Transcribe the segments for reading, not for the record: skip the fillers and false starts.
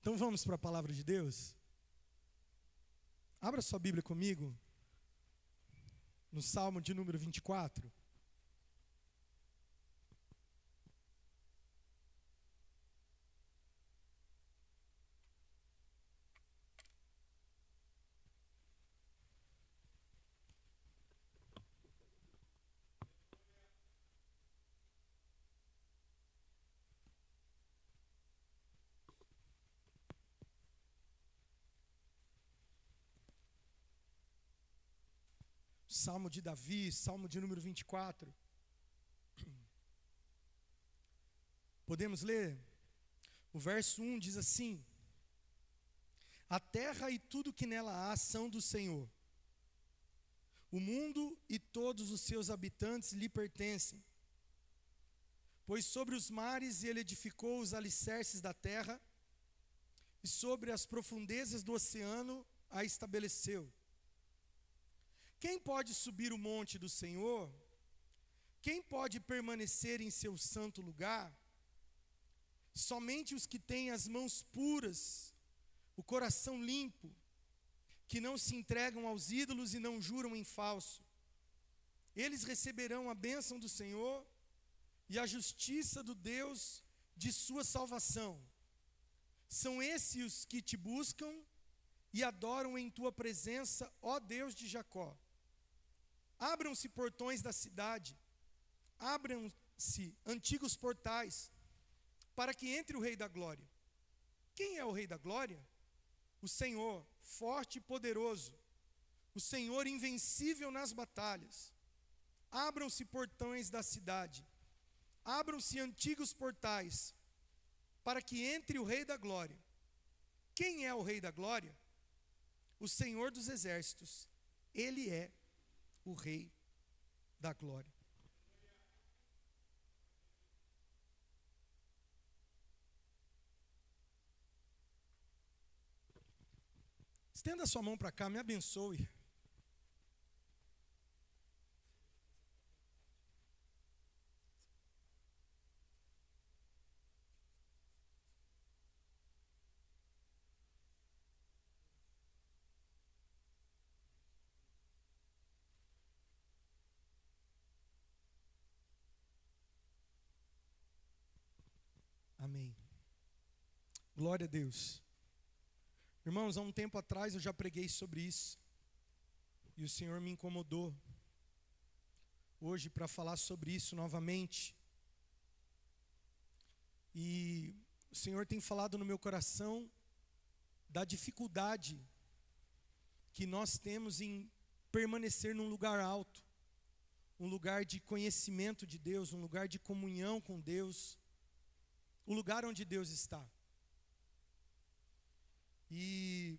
Então vamos para a palavra de Deus? Abra sua Bíblia comigo, no Salmo de número 24. Salmo de Davi, Salmo de número 24. Podemos ler? O verso 1 diz assim: A terra e tudo que nela há são do Senhor. O mundo e todos os seus habitantes lhe pertencem. Pois sobre os mares ele edificou os alicerces da terra, e sobre as profundezas do oceano a estabeleceu. Quem pode subir o monte do Senhor? Quem pode permanecer em seu santo lugar? Somente os que têm as mãos puras, o coração limpo, que não se entregam aos ídolos e não juram em falso. Eles receberão a bênção do Senhor e a justiça do Deus de sua salvação. São esses os que te buscam e adoram em tua presença, ó Deus de Jacó. Abram-se portões da cidade, abram-se antigos portais, para que entre o Rei da Glória. Quem é o Rei da Glória? O Senhor, forte e poderoso, o Senhor invencível nas batalhas. Abram-se portões da cidade, abram-se antigos portais, para que entre o Rei da Glória. Quem é o Rei da Glória? O Senhor dos Exércitos. Ele é o Rei da Glória. Estenda sua mão para cá, me abençoe. Amém. Glória a Deus. Irmãos, há um tempo atrás eu já preguei sobre isso, e o Senhor me incomodou hoje para falar sobre isso novamente. E o Senhor tem falado no meu coração da dificuldade que nós temos em permanecer num lugar alto, um lugar de conhecimento de Deus, um lugar de comunhão com Deus, o lugar onde Deus está. E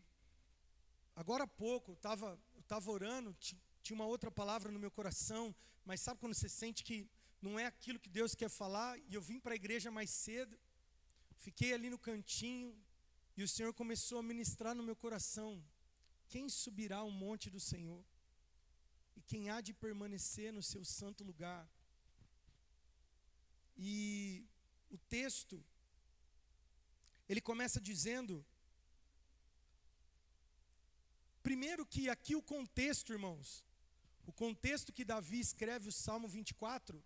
agora há pouco eu estava orando, tinha uma outra palavra no meu coração, mas sabe quando você sente que não é aquilo que Deus quer falar? E eu vim para a igreja mais cedo, fiquei ali no cantinho, e o Senhor começou a ministrar no meu coração: quem subirá ao monte do Senhor? E quem há de permanecer no seu santo lugar? E o texto, ele começa dizendo, primeiro que aqui o contexto, irmãos, o contexto que Davi escreve o Salmo 24,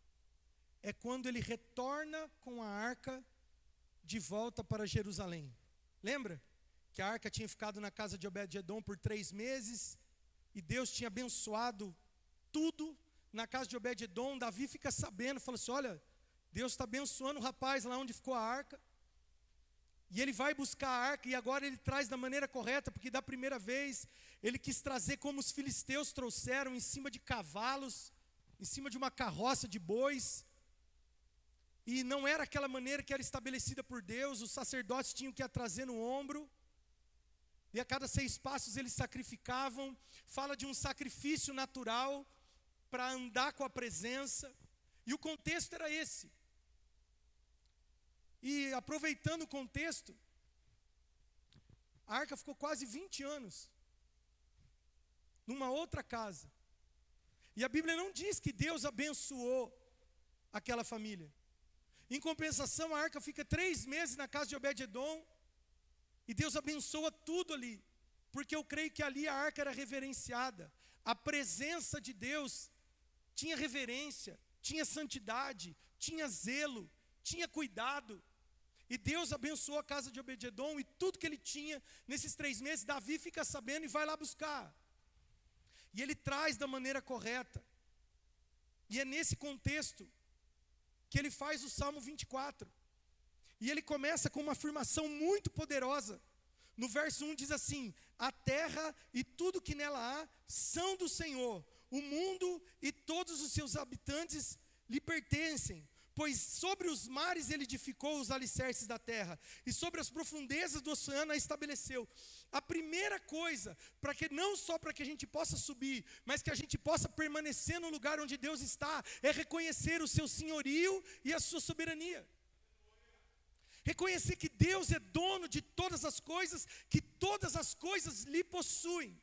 é quando ele retorna com a arca de volta para Jerusalém. Lembra? Que a arca tinha ficado na casa de Obed-edom por 3 meses, e Deus tinha abençoado tudo na casa de Obed-edom. Davi fica sabendo, fala assim: olha, Deus está abençoando o rapaz lá onde ficou a arca. E ele vai buscar a arca, e agora ele traz da maneira correta, porque da primeira vez ele quis trazer como os filisteus trouxeram, em cima de cavalos, em cima de uma carroça de bois. E não era aquela maneira que era estabelecida por Deus. Os sacerdotes tinham que a trazer no ombro, e a cada 6 passos eles sacrificavam. Fala de um sacrifício natural para andar com a presença, e o contexto era esse. E aproveitando o contexto, a arca ficou quase 20 anos numa outra casa, e a Bíblia não diz que Deus abençoou aquela família. Em compensação, a arca fica 3 meses na casa de Obed-edom, E Deus abençoa tudo ali, porque eu creio que ali a arca era reverenciada. A presença de Deus tinha reverência, tinha santidade, tinha zelo, tinha cuidado. E Deus abençoou a casa de Obed-edom e tudo que ele tinha nesses 3 meses, Davi fica sabendo e vai lá buscar. E ele traz da maneira correta. E é nesse contexto que ele faz o Salmo 24. E ele começa com uma afirmação muito poderosa. No verso 1 diz assim: a terra e tudo que nela há são do Senhor. O mundo e todos os seus habitantes lhe pertencem. Pois sobre os mares ele edificou os alicerces da terra, e sobre as profundezas do oceano a estabeleceu. A primeira coisa, não só para que a gente possa subir, mas que a gente possa permanecer no lugar onde Deus está, é reconhecer o seu senhorio e a sua soberania. Reconhecer que Deus é dono de todas as coisas, que todas as coisas lhe possuem.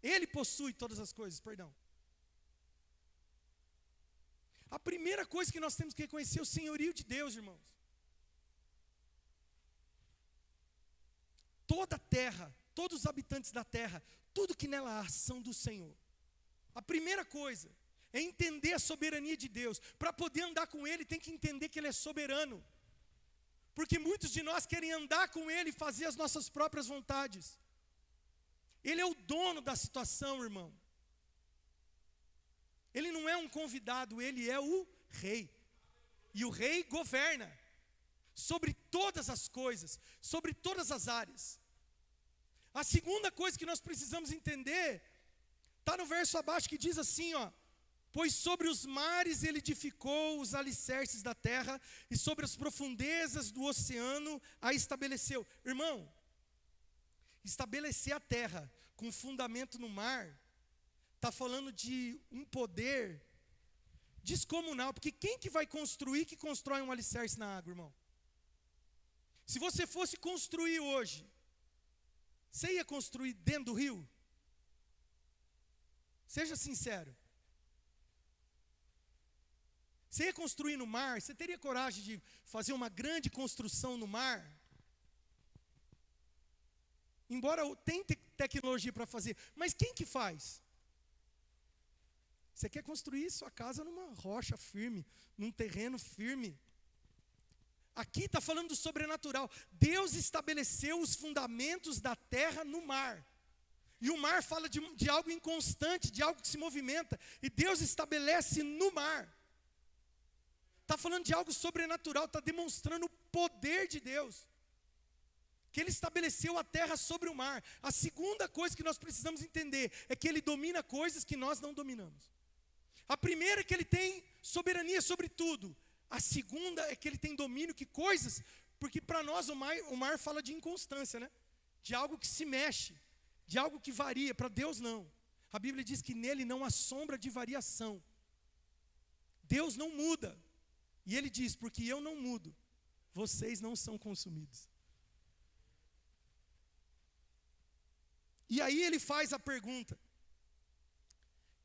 Ele possui todas as coisas, perdão. A primeira coisa que nós temos que reconhecer é o senhorio de Deus, irmãos. Toda a terra, todos os habitantes da terra, tudo que nela há são do Senhor. A primeira coisa é entender a soberania de Deus. Para poder andar com Ele, tem que entender que Ele é soberano. Porque muitos de nós querem andar com Ele e fazer as nossas próprias vontades. Ele é o dono da situação, irmão. Ele não é um convidado, Ele é o rei. E o rei governa sobre todas as coisas, sobre todas as áreas. A segunda coisa que nós precisamos entender, está no verso abaixo que diz assim, ó: pois sobre os mares ele edificou os alicerces da terra, e sobre as profundezas do oceano a estabeleceu. Irmão, estabelecer a terra com fundamento no mar, está falando de um poder descomunal, porque quem que vai construir que constrói um alicerce na água, irmão? Se você fosse construir hoje, você ia construir dentro do rio? Seja sincero. Você ia construir no mar? Você teria coragem de fazer uma grande construção no mar? Embora tenha tecnologia para fazer, mas quem que faz? Você quer construir sua casa numa rocha firme, num terreno firme. Aqui está falando do sobrenatural. Deus estabeleceu os fundamentos da terra no mar. E o mar fala de algo inconstante, de algo que se movimenta. E Deus estabelece no mar. Está falando de algo sobrenatural, está demonstrando o poder de Deus. Que Ele estabeleceu a terra sobre o mar. A segunda coisa que nós precisamos entender é que Ele domina coisas que nós não dominamos. A primeira é que Ele tem soberania sobre tudo. A segunda é que Ele tem domínio que coisas, porque para nós o mar fala de inconstância, né? De algo que se mexe, de algo que varia. Para Deus não. A Bíblia diz que nele não há sombra de variação. Deus não muda. E Ele diz, porque eu não mudo, vocês não são consumidos. E aí Ele faz a pergunta: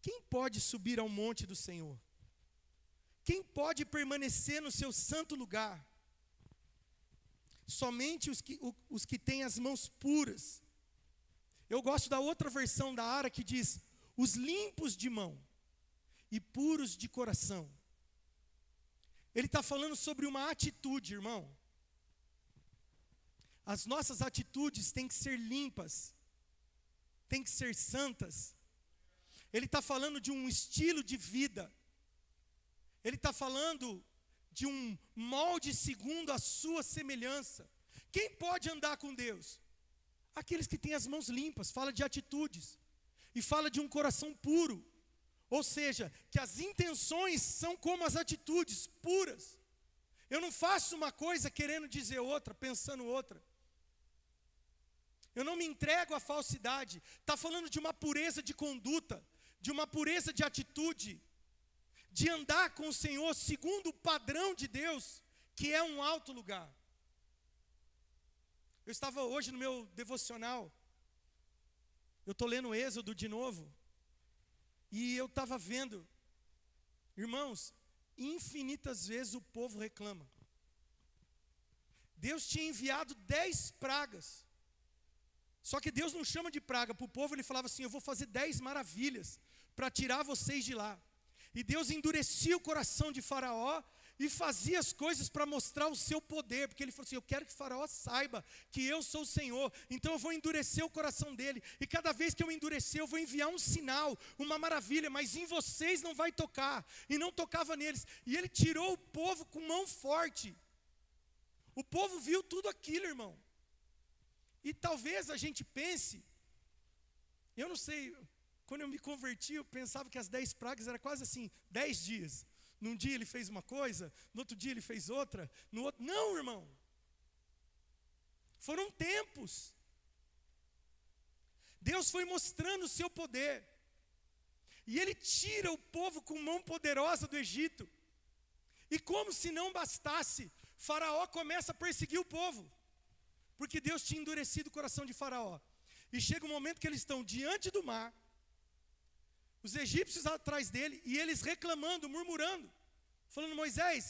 quem pode subir ao monte do Senhor? Quem pode permanecer no seu santo lugar? Somente os que têm as mãos puras. Eu gosto da outra versão da Ara que diz: os limpos de mão e puros de coração. Ele está falando sobre uma atitude, irmão. As nossas atitudes têm que ser limpas, têm que ser santas. Ele está falando de um estilo de vida. Ele está falando de um molde segundo a sua semelhança. Quem pode andar com Deus? Aqueles que têm as mãos limpas. Fala de atitudes. E fala de um coração puro. Ou seja, que as intenções são como as atitudes, puras. Eu não faço uma coisa querendo dizer outra, pensando outra. Eu não me entrego à falsidade. Está falando de uma pureza de conduta, de uma pureza de atitude, de andar com o Senhor segundo o padrão de Deus, que é um alto lugar. Eu estava hoje no meu devocional, eu estou lendo Êxodo de novo, e eu estava vendo, irmãos, infinitas vezes o povo reclama Deus tinha enviado 10 pragas. Só que Deus não chama de praga para o povo, ele falava assim: eu vou fazer 10 maravilhas para tirar vocês de lá. E Deus endurecia o coração de Faraó e fazia as coisas para mostrar o seu poder, porque ele falou assim: eu quero que Faraó saiba que eu sou o Senhor, então eu vou endurecer o coração dele, e cada vez que eu endurecer, eu vou enviar um sinal, uma maravilha, mas em vocês não vai tocar, e não tocava neles. E ele tirou o povo com mão forte. O povo viu tudo aquilo, irmão. E talvez a gente pense, eu não sei, quando eu me converti, eu pensava que as 10 pragas era quase assim, 10 dias. Num dia ele fez uma coisa, no outro dia ele fez outra, no outro... Não, irmão. Foram tempos. Deus foi mostrando o seu poder. E ele tira o povo com mão poderosa do Egito. E como se não bastasse, Faraó começa a perseguir o povo. Porque Deus tinha endurecido o coração de Faraó. E chega um momento que eles estão diante do mar, os egípcios atrás dele, e eles reclamando, murmurando, falando: Moisés,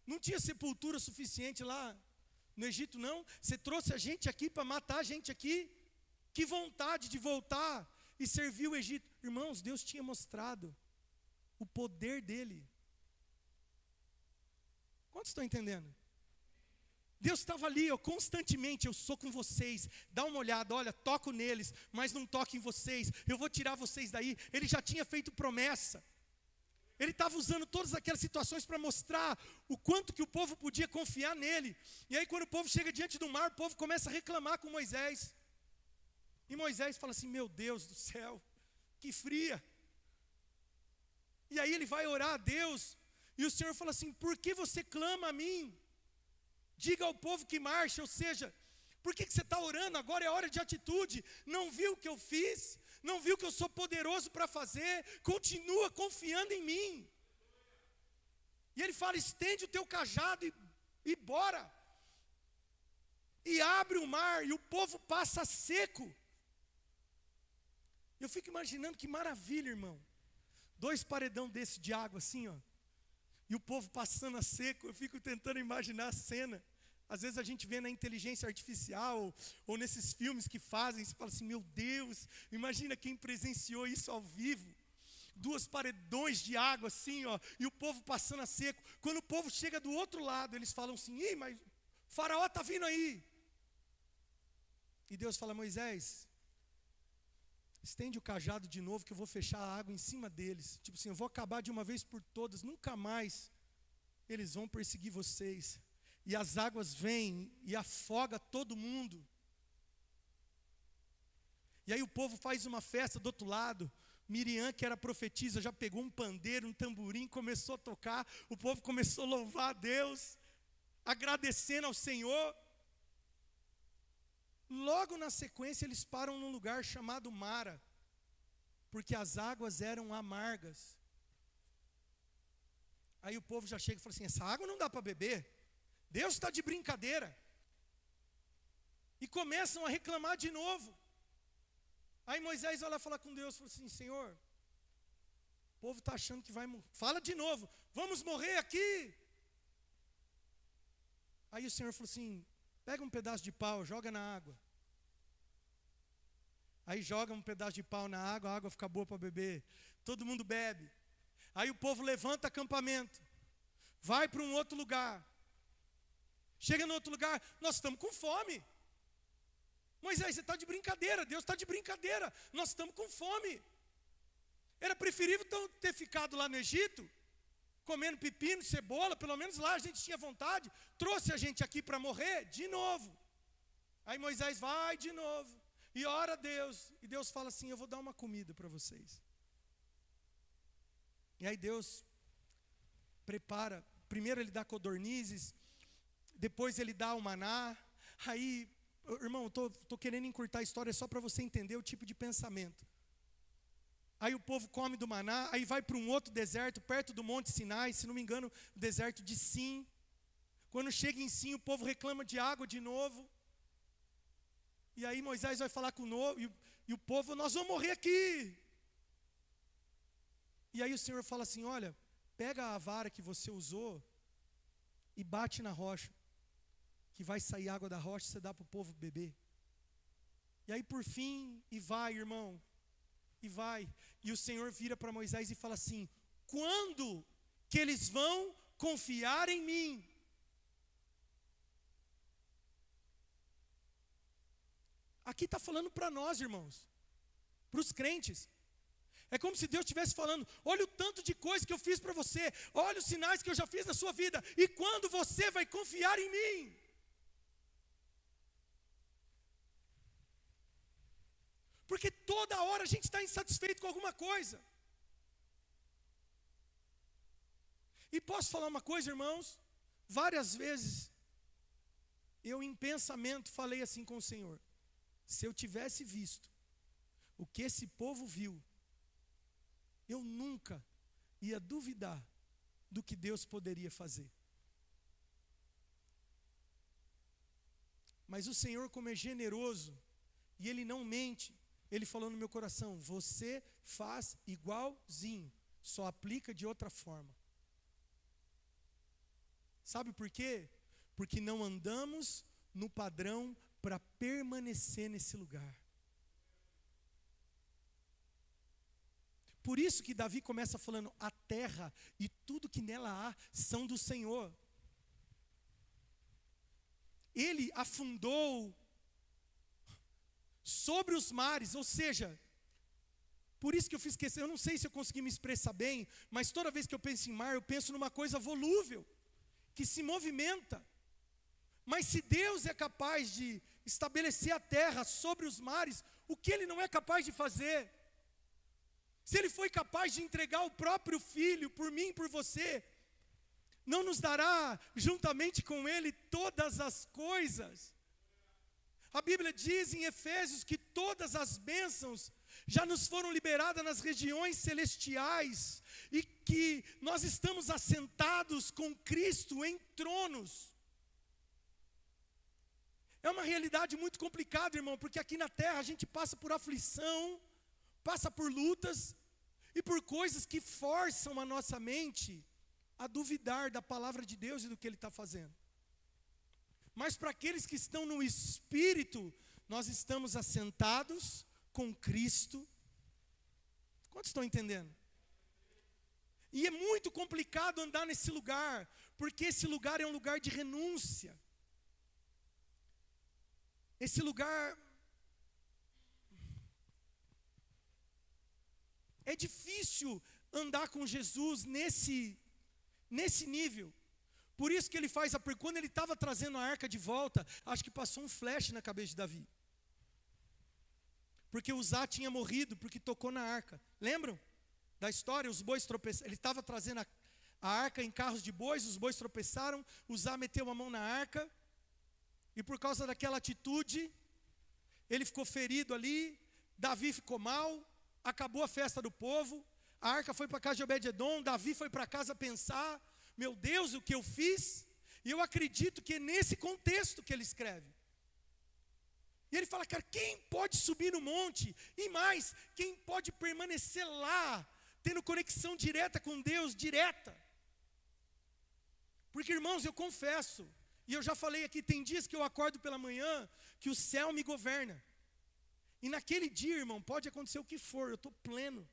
não tinha sepultura suficiente lá no Egito, não? Você trouxe a gente aqui para matar a gente aqui? Que vontade de voltar e servir o Egito. Irmãos, Deus tinha mostrado o poder dele. Quantos estão entendendo? Deus estava ali, constantemente: eu sou com vocês, dá uma olhada, olha, toco neles, mas não toco em vocês, eu vou tirar vocês daí. Ele já tinha feito promessa. Ele estava usando todas aquelas situações para mostrar o quanto que o povo podia confiar nele. E aí quando o povo chega diante do mar, o povo começa a reclamar com Moisés. E Moisés fala assim: meu Deus do céu, que fria. E aí ele vai orar a Deus, e o Senhor fala assim: por que você clama a mim? Diga ao povo que marche. Ou seja, por que você está orando? Agora é hora de atitude. Não viu o que eu fiz? Não viu que eu sou poderoso para fazer? Continua confiando em mim. E ele fala: estende o teu cajado e bora. E abre o mar, e o povo passa seco. Eu fico imaginando que maravilha, irmão. 2 paredão desse de água assim, ó. E o povo passando a seco. Eu fico tentando imaginar a cena. Às vezes a gente vê na inteligência artificial, ou nesses filmes que fazem, você fala assim: meu Deus, imagina quem presenciou isso ao vivo. 2 paredões de água assim, ó, e o povo passando a seco. Quando o povo chega do outro lado, eles falam assim: ih, mas o Faraó está vindo aí. E Deus fala: Moisés, estende o cajado de novo, que eu vou fechar a água em cima deles. Tipo assim, eu vou acabar de uma vez por todas, nunca mais eles vão perseguir vocês. E as águas vêm e afoga todo mundo. E aí o povo faz uma festa do outro lado. Miriam, que era profetisa, já pegou um pandeiro, um tamborim, começou a tocar. O povo começou a louvar a Deus, agradecendo ao Senhor. Logo na sequência eles param num lugar chamado Mara, porque as águas eram amargas. Aí o povo já chega e fala assim: essa água não dá para beber, Deus está de brincadeira. E começam a reclamar de novo. Aí Moisés vai lá falar com Deus, fala assim: Senhor, o povo está achando que vai morrer. Fala de novo: vamos morrer aqui. Aí o Senhor falou assim: pega um pedaço de pau, joga na água. Aí joga um pedaço de pau na água, a água fica boa para beber. Todo mundo bebe. Aí o povo levanta acampamento, vai para um outro lugar. Chega no outro lugar: nós estamos com fome. Moisés, você está de brincadeira, Deus está de brincadeira, nós estamos com fome. Era preferível então ter ficado lá no Egito, comendo pepino, cebola, pelo menos lá a gente tinha vontade. Trouxe a gente aqui para morrer de novo. Aí Moisés vai de novo e ora a Deus, e Deus fala assim: eu vou dar uma comida para vocês. E aí Deus prepara, primeiro ele dá codornizes, depois ele dá o maná. Aí, irmão, estou querendo encurtar a história só para você entender o tipo de pensamento. Aí o povo come do maná, aí vai para um outro deserto, perto do Monte Sinai, se não me engano, o deserto de Sim. Quando chega em Sim, o povo reclama de água de novo. E aí Moisés vai falar com o novo, e o povo: nós vamos morrer aqui. E aí o Senhor fala assim: olha, pega a vara que você usou e bate na rocha. que vai sair água da rocha, você dá para o povo beber. E aí por fim, e vai, irmão, e vai. E o Senhor vira para Moisés e fala assim: quando que eles vão confiar em mim? Aqui está falando para nós, irmãos, para os crentes. É como se Deus estivesse falando: olha o tanto de coisa que eu fiz para você, olha os sinais que eu já fiz na sua vida, e quando você vai confiar em mim? Porque toda hora a gente está insatisfeito com alguma coisa. E posso falar uma coisa, irmãos? Várias vezes eu em pensamento falei assim com o Senhor: se eu tivesse visto o que esse povo viu, eu nunca ia duvidar do que Deus poderia fazer. Mas o Senhor, como é generoso, e Ele não mente, Ele falou no meu coração: você faz igualzinho, só aplica de outra forma. Sabe por quê? Porque não andamos no padrão para permanecer nesse lugar. Por isso que Davi começa falando: a terra e tudo que nela há são do Senhor. Ele afundou sobre os mares, ou seja, por isso que eu fiz questão, eu não sei se eu consegui me expressar bem, mas toda vez que eu penso em mar, eu penso numa coisa volúvel, que se movimenta. Mas se Deus é capaz de estabelecer a terra sobre os mares, o que Ele não é capaz de fazer? Se Ele foi capaz de entregar o próprio Filho por mim e por você, não nos dará juntamente com Ele todas as coisas? A Bíblia diz em Efésios que todas as bênçãos já nos foram liberadas nas regiões celestiais, e que nós estamos assentados com Cristo em tronos. É uma realidade muito complicada, irmão, porque aqui na terra a gente passa por aflição, passa por lutas e por coisas que forçam a nossa mente a duvidar da palavra de Deus e do que Ele está fazendo. Mas para aqueles que estão no Espírito, nós estamos assentados com Cristo. Quantos estão entendendo? E é muito complicado andar nesse lugar, porque esse lugar é um lugar de renúncia. Esse lugar é difícil andar com Jesus nesse nível. Por isso que ele faz quando ele estava trazendo a arca de volta, acho que passou um flash na cabeça de Davi. Porque Uzá tinha morrido porque tocou na arca. Lembram da história? Os bois tropeçaram. Ele estava trazendo a arca em carros de bois, os bois tropeçaram, Uzá meteu a mão na arca, e por causa daquela atitude, ele ficou ferido ali, Davi ficou mal, acabou a festa do povo, a arca foi para a casa de Obed-edom, Davi foi para casa pensar: meu Deus, o que eu fiz? E eu acredito que é nesse contexto que ele escreve. E ele fala: cara, quem pode subir no monte? E mais, quem pode permanecer lá, tendo conexão direta com Deus, direta? Porque, irmãos, eu confesso, e eu já falei aqui, tem dias que eu acordo pela manhã, que o céu me governa. E naquele dia, irmão, pode acontecer o que for, eu estou pleno.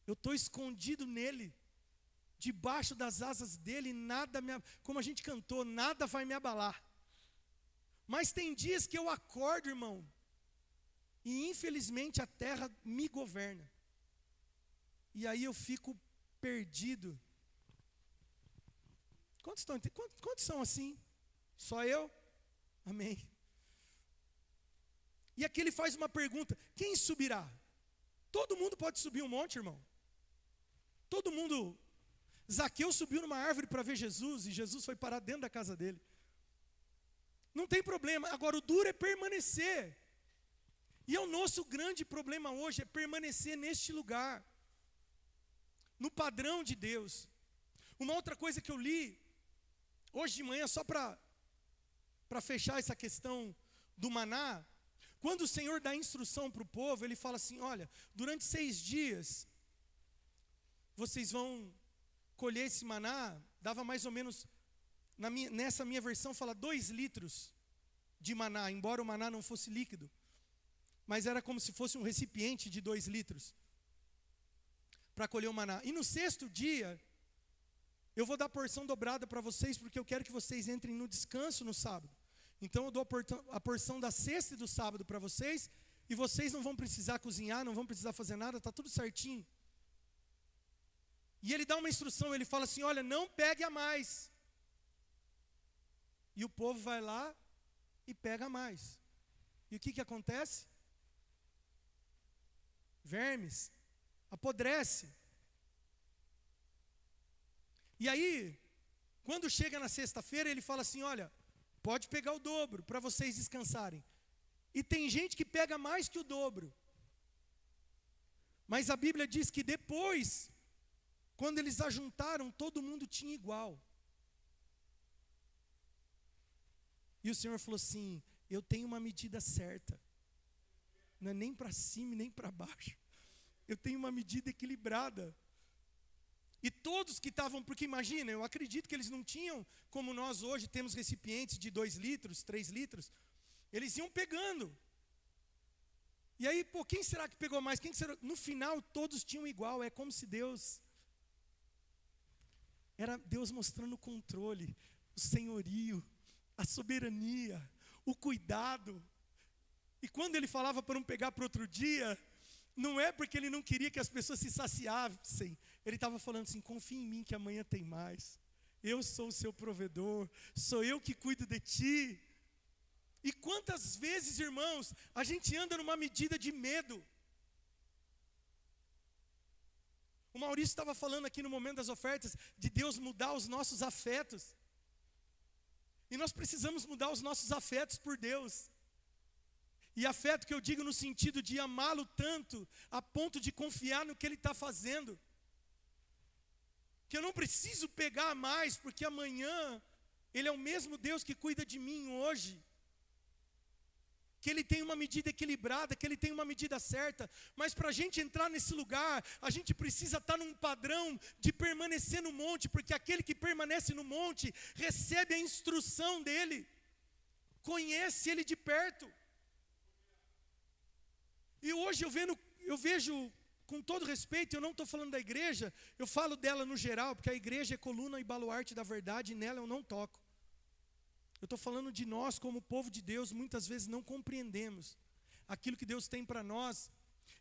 Eu estou escondido nele, debaixo das asas dele, nada como a gente cantou, nada vai me abalar. Mas tem dias que eu acordo, irmão, e infelizmente a terra me governa. E aí eu fico perdido. Quantos são assim? Só eu? Amém. E aqui ele faz uma pergunta: quem subirá? Todo mundo pode subir um monte, irmão. Todo mundo. Zaqueu subiu numa árvore para ver Jesus, e Jesus foi parar dentro da casa dele. Não tem problema. Agora, o duro é permanecer. E é o nosso grande problema hoje, é permanecer neste lugar, no padrão de Deus. Uma outra coisa que eu li hoje de manhã, só para fechar essa questão do maná, quando o Senhor dá instrução para o povo, Ele fala assim: olha, durante 6 dias, vocês vão colher esse maná, dava mais ou menos nessa minha versão fala 2 litros de maná, embora o maná não fosse líquido, mas era como se fosse um recipiente de 2 litros para colher o maná. E no 6º dia, eu vou dar porção dobrada para vocês, porque eu quero que vocês entrem no descanso no sábado. Então eu dou a porção da sexta e do sábado para vocês, e vocês não vão precisar cozinhar, não vão precisar fazer nada, está tudo certinho. E ele dá uma instrução, ele fala assim, olha, não pegue a mais. E o povo vai lá e pega a mais. E o que acontece? Vermes, apodrece. E aí, quando chega na sexta-feira, ele fala assim, olha, pode pegar o dobro para vocês descansarem. E tem gente que pega mais que o dobro. Mas a Bíblia diz que depois, quando eles ajuntaram, todo mundo tinha igual. E o Senhor falou assim, eu tenho uma medida certa. Não é nem para cima e nem para baixo. Eu tenho uma medida equilibrada. E todos que estavam, porque imagina, eu acredito que eles não tinham, como nós hoje temos recipientes de 2 litros, 3 litros. Eles iam pegando. E aí, pô, quem será que pegou mais? Quem será? No final, todos tinham igual. É como se Deus... Era Deus mostrando o controle, o senhorio, a soberania, o cuidado. E quando ele falava para não pegar para outro dia, não é porque ele não queria que as pessoas se saciassem. Ele estava falando assim, confia em mim que amanhã tem mais. Eu sou o seu provedor, sou eu que cuido de ti. E quantas vezes, irmãos, a gente anda numa medida de medo. O Maurício estava falando aqui no momento das ofertas, de Deus mudar os nossos afetos. E nós precisamos mudar os nossos afetos por Deus. E afeto que eu digo no sentido de amá-lo tanto, a ponto de confiar no que Ele está fazendo. Que eu não preciso pegar mais, porque amanhã Ele é o mesmo Deus que cuida de mim hoje. Que Ele tem uma medida equilibrada, que Ele tem uma medida certa. Mas para a gente entrar nesse lugar, a gente precisa estar num padrão de permanecer no monte, porque aquele que permanece no monte, recebe a instrução dEle, conhece Ele de perto. E hoje eu vejo, com todo respeito, eu não estou falando da igreja, eu falo dela no geral, porque a igreja é coluna e baluarte da verdade, e nela eu não toco. Eu estou falando de nós, como povo de Deus, muitas vezes não compreendemos aquilo que Deus tem para nós,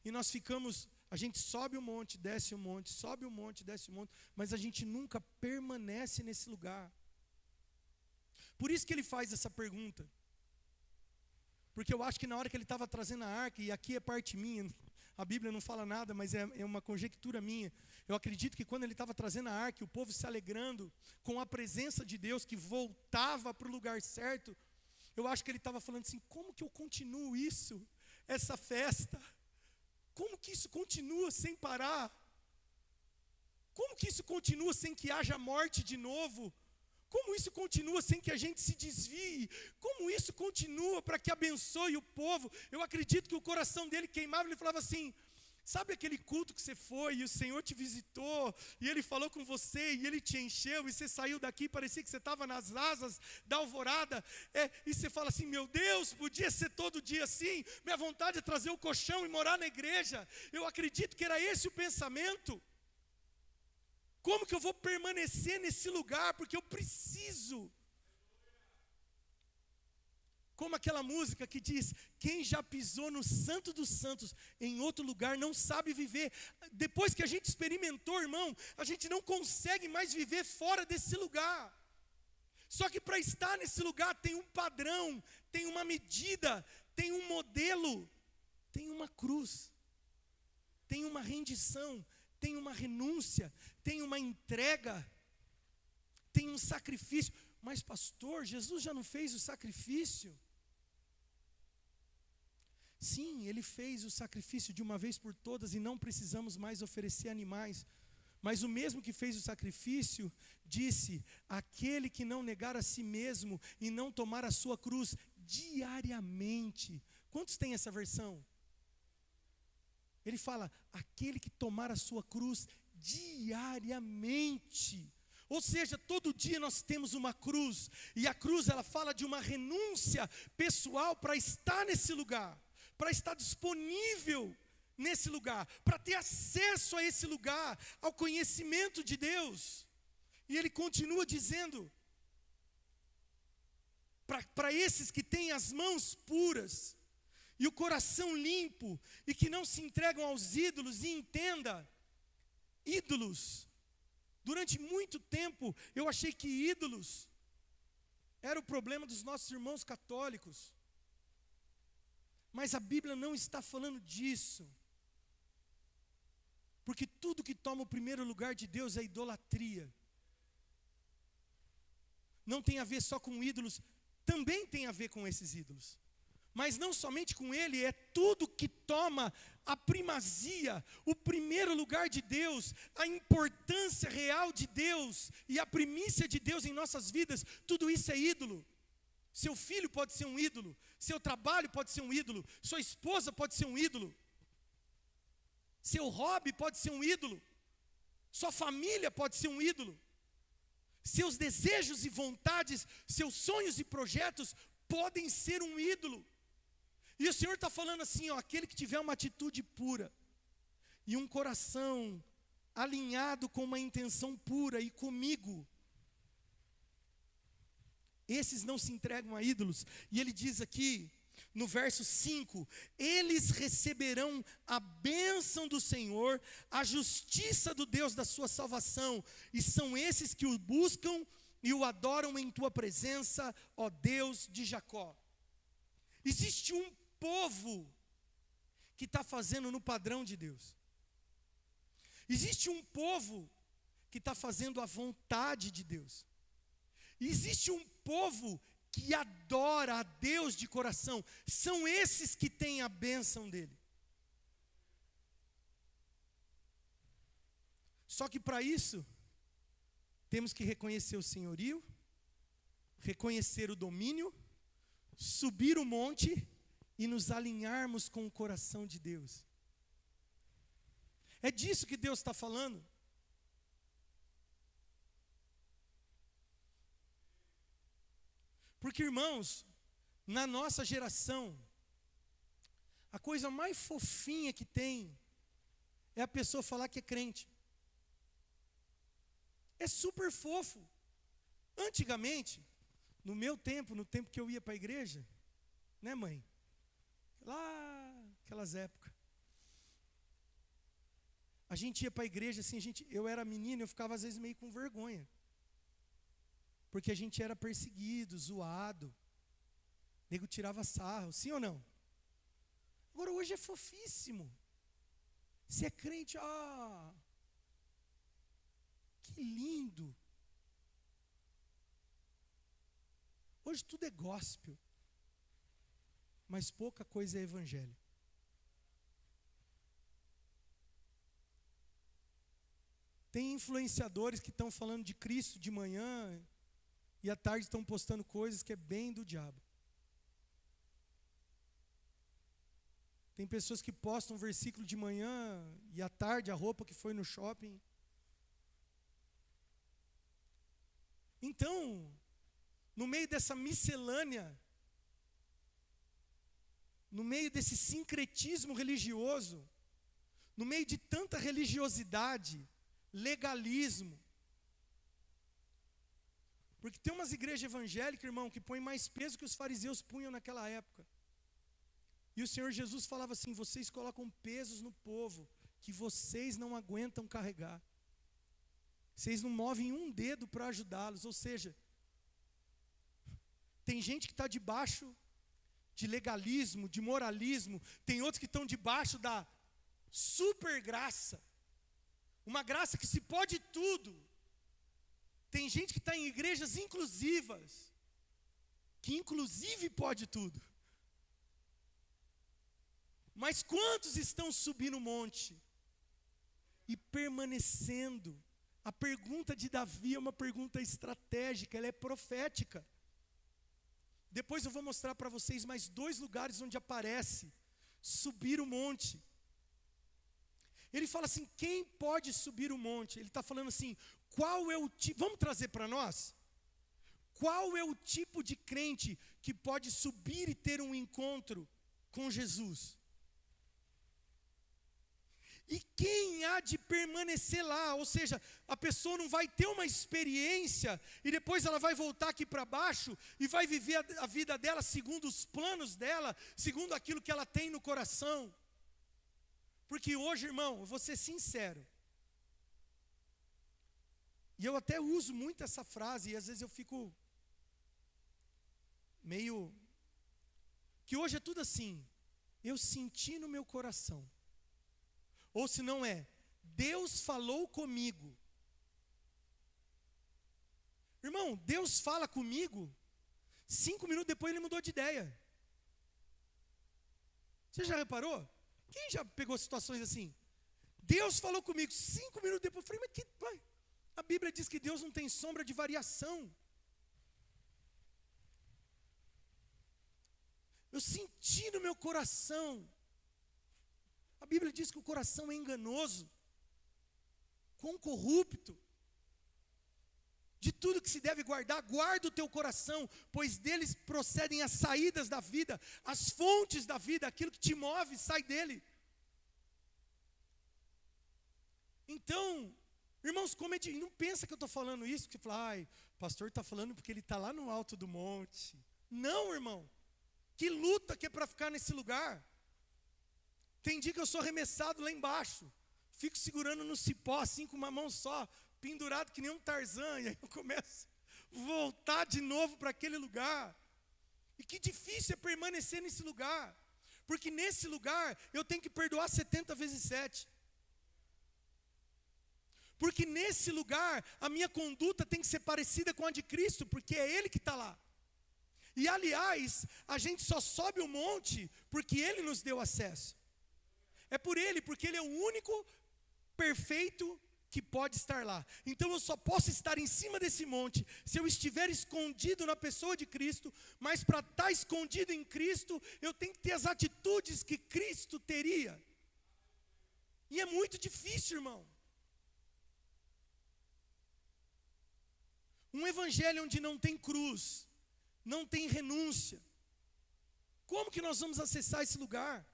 e nós ficamos, a gente sobe o monte, desce o monte, sobe o monte, desce o monte, mas a gente nunca permanece nesse lugar. Por isso que ele faz essa pergunta, porque eu acho que na hora que ele estava trazendo a arca, e aqui é parte minha, a Bíblia não fala nada, mas é uma conjectura minha. Eu acredito que quando ele estava trazendo a arca, o povo se alegrando com a presença de Deus que voltava para o lugar certo, eu acho que ele estava falando assim, como que eu continuo isso, essa festa? Como que isso continua sem parar? Como que isso continua sem que haja morte de novo? Como isso continua sem que a gente se desvie? Como isso continua para que abençoe o povo? Eu acredito que o coração dele queimava, ele falava assim, sabe aquele culto que você foi e o Senhor te visitou, e Ele falou com você, e Ele te encheu, e você saiu daqui, parecia que você estava nas asas da alvorada, e você fala assim, meu Deus, podia ser todo dia assim, minha vontade é trazer o colchão e morar na igreja. Eu acredito que era esse o pensamento. Como que eu vou permanecer nesse lugar? Porque eu preciso. Como aquela música que diz, quem já pisou no Santo dos Santos em outro lugar não sabe viver. Depois que a gente experimentou, irmão, a gente não consegue mais viver fora desse lugar. Só que para estar nesse lugar tem um padrão, tem uma medida, tem um modelo, tem uma cruz, tem uma rendição, tem uma renúncia, tem uma entrega, tem um sacrifício. Mas pastor, Jesus já não fez o sacrifício? Sim, Ele fez o sacrifício de uma vez por todas e não precisamos mais oferecer animais. Mas o mesmo que fez o sacrifício, disse, aquele que não negar a si mesmo e não tomar a sua cruz diariamente. Quantos tem essa versão? Ele fala, aquele que tomar a sua cruz diariamente. Ou seja, todo dia nós temos uma cruz, e a cruz ela fala de uma renúncia pessoal para estar nesse lugar, para estar disponível nesse lugar, para ter acesso a esse lugar, ao conhecimento de Deus. E ele continua dizendo, para esses que têm as mãos puras, e o coração limpo, e que não se entregam aos ídolos, e entenda, ídolos, durante muito tempo, eu achei que ídolos era o problema dos nossos irmãos católicos. Mas a Bíblia não está falando disso. Porque tudo que toma o primeiro lugar de Deus é idolatria. Não tem a ver só com ídolos, também tem a ver com esses ídolos. Mas não somente com ele, é tudo que toma a primazia, o primeiro lugar de Deus, a importância real de Deus e a primícia de Deus em nossas vidas, tudo isso é ídolo. Seu filho pode ser um ídolo, seu trabalho pode ser um ídolo, sua esposa pode ser um ídolo, seu hobby pode ser um ídolo, sua família pode ser um ídolo, seus desejos e vontades, seus sonhos e projetos podem ser um ídolo. E o Senhor está falando assim, ó, aquele que tiver uma atitude pura, e um coração alinhado com uma intenção pura e comigo, esses não se entregam a ídolos. E ele diz aqui, no verso 5, eles receberão a bênção do Senhor, a justiça do Deus da sua salvação, e são esses que o buscam e o adoram em tua presença, ó Deus de Jacó. Existe um povo que está fazendo no padrão de Deus. Existe um povo que está fazendo a vontade de Deus. Existe um povo que adora a Deus de coração. São esses que têm a bênção dele. Só que para isso, temos que reconhecer o senhorio, reconhecer o domínio, subir o monte e nos alinharmos com o coração de Deus. É disso que Deus está falando. Porque, irmãos, na nossa geração, a coisa mais fofinha que tem é a pessoa falar que é crente. É super fofo. Antigamente, no meu tempo, no tempo que eu ia para a igreja, né, mãe? Lá, aquelas épocas. A gente ia para a igreja, assim, eu era menino, eu ficava às vezes meio com vergonha. Porque a gente era perseguido, zoado. O nego tirava sarro, sim ou não? Agora hoje é fofíssimo. Você é crente, que lindo. Hoje tudo é gospel. Mas pouca coisa é evangelho. Tem influenciadores que estão falando de Cristo de manhã e à tarde estão postando coisas que é bem do diabo. Tem pessoas que postam um versículo de manhã e à tarde a roupa que foi no shopping. Então, no meio dessa miscelânea, no meio desse sincretismo religioso, no meio de tanta religiosidade, legalismo, porque tem umas igrejas evangélicas, irmão, que põem mais peso que os fariseus punham naquela época. E o Senhor Jesus falava assim: vocês colocam pesos no povo que vocês não aguentam carregar. Vocês não movem um dedo para ajudá-los. Ou seja, tem gente que está debaixo de legalismo, de moralismo. Tem outros que estão debaixo da super graça. Uma graça que se pode tudo. Tem gente que está em igrejas inclusivas, que inclusive pode tudo. Mas quantos estão subindo o monte e permanecendo? A pergunta de Davi é uma pergunta estratégica, ela é profética. Depois eu vou mostrar para vocês mais 2 lugares onde aparece subir o monte. Ele fala assim: quem pode subir o monte? Ele está falando assim: qual é o tipo, vamos trazer para nós? Qual é o tipo de crente que pode subir e ter um encontro com Jesus? E quem há de permanecer lá? Ou seja, a pessoa não vai ter uma experiência e depois ela vai voltar aqui para baixo e vai viver a vida dela segundo os planos dela, segundo aquilo que ela tem no coração. Porque hoje, irmão, eu vou ser sincero, e eu até uso muito essa frase, e às vezes eu fico meio, que hoje é tudo assim, eu senti no meu coração. Ou se não é, Deus falou comigo. Irmão, Deus fala comigo, 5 minutos depois ele mudou de ideia. Você já reparou? Quem já pegou situações assim? Deus falou comigo, 5 minutos depois eu falei, mas que... A Bíblia diz que Deus não tem sombra de variação. Eu senti no meu coração. A Bíblia diz que o coração é enganoso, quão corrupto. De tudo que se deve guardar, guarda o teu coração, pois deles procedem as saídas da vida, as fontes da vida, aquilo que te move, sai dele. Então, irmãos, não pensa que eu estou falando isso, porque fala, ai, o pastor está falando porque ele está lá no alto do monte. Não, irmão, que luta que é para ficar nesse lugar. Tem dia que eu sou arremessado lá embaixo, fico segurando no cipó assim com uma mão só, pendurado que nem um Tarzan, e aí eu começo a voltar de novo para aquele lugar. E que difícil é permanecer nesse lugar, porque nesse lugar eu tenho que perdoar 70 vezes 7. Porque nesse lugar a minha conduta tem que ser parecida com a de Cristo, porque é Ele que está lá. E aliás, a gente só sobe o monte porque Ele nos deu acesso. É por Ele, porque Ele é o único perfeito que pode estar lá. Então eu só posso estar em cima desse monte se eu estiver escondido na pessoa de Cristo, mas para estar escondido em Cristo, eu tenho que ter as atitudes que Cristo teria. E é muito difícil, irmão. Um evangelho onde não tem cruz, não tem renúncia. Como que nós vamos acessar esse lugar?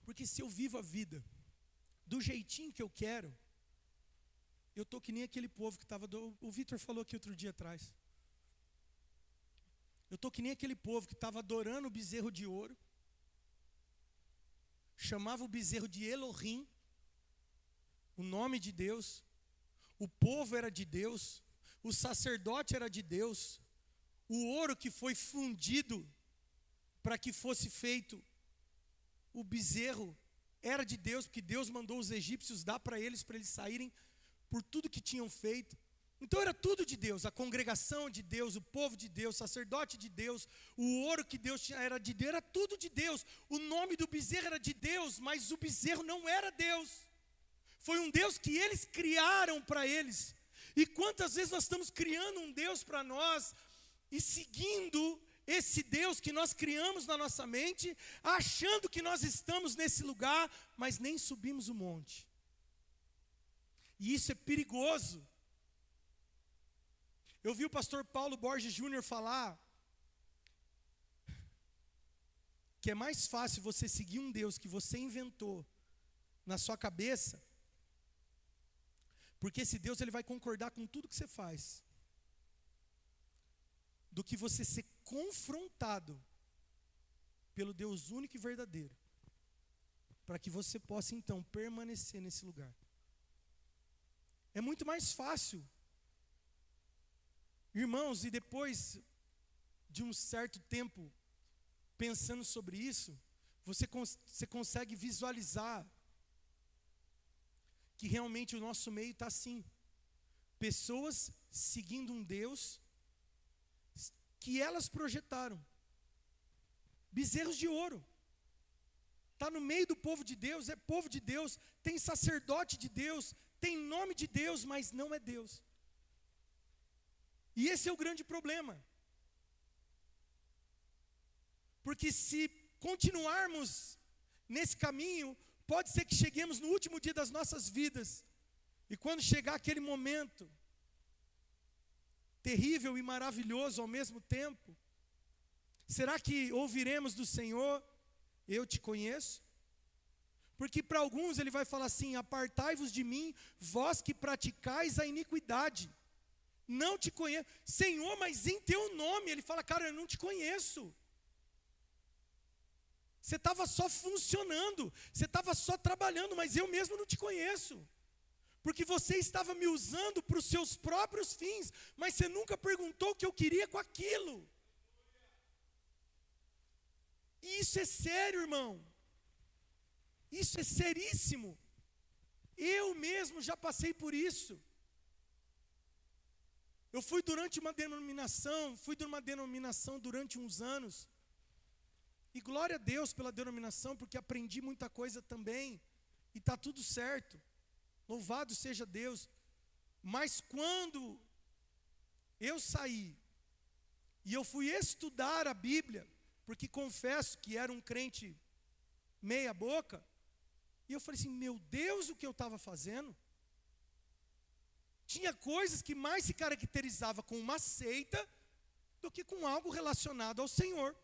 Porque se eu vivo a vida do jeitinho que eu quero, eu estou que nem aquele povo que estava... O Vitor falou aqui outro dia atrás. Eu estou que nem aquele povo que estava adorando o bezerro de ouro, chamava o bezerro de Elohim, o nome de Deus, o povo era de Deus, o sacerdote era de Deus, o ouro que foi fundido para que fosse feito o bezerro era de Deus, porque Deus mandou os egípcios dar para eles saírem por tudo que tinham feito. Então era tudo de Deus, a congregação de Deus, o povo de Deus, o sacerdote de Deus, o ouro que Deus tinha era de Deus, era tudo de Deus. O nome do bezerro era de Deus, mas o bezerro não era Deus. Foi um Deus que eles criaram para eles. E quantas vezes nós estamos criando um Deus para nós e seguindo esse Deus que nós criamos na nossa mente, achando que nós estamos nesse lugar, mas nem subimos o monte. E isso é perigoso. Eu vi o pastor Paulo Borges Júnior falar que é mais fácil você seguir um Deus que você inventou na sua cabeça, porque esse Deus ele vai concordar com tudo que você faz, do que você ser confrontado pelo Deus único e verdadeiro, para que você possa então permanecer nesse lugar. É muito mais fácil. Irmãos, e depois de um certo tempo pensando sobre isso, você consegue visualizar que realmente o nosso meio está assim. Pessoas seguindo um Deus que elas projetaram. Bezerros de ouro. Está no meio do povo de Deus, é povo de Deus, tem sacerdote de Deus, tem nome de Deus, mas não é Deus. E esse é o grande problema. Porque se continuarmos nesse caminho, pode ser que cheguemos no último dia das nossas vidas, e quando chegar aquele momento terrível e maravilhoso ao mesmo tempo, será que ouviremos do Senhor, eu te conheço? Porque para alguns ele vai falar assim: apartai-vos de mim, vós que praticais a iniquidade, não te conheço. Senhor, mas em teu nome, ele fala: cara, eu não te conheço. Você estava só funcionando, você estava só trabalhando, mas eu mesmo não te conheço. Porque você estava me usando para os seus próprios fins, mas você nunca perguntou o que eu queria com aquilo. E isso é sério, irmão. Isso é seríssimo. Eu mesmo já passei por isso. Eu fui de uma denominação durante uns anos. E glória a Deus pela denominação, porque aprendi muita coisa também. E está tudo certo. Louvado seja Deus. Mas quando eu saí e eu fui estudar a Bíblia, porque confesso que era um crente meia boca, e eu falei assim: meu Deus, o que eu estava fazendo? Tinha coisas que mais se caracterizava com uma seita do que com algo relacionado ao Senhor.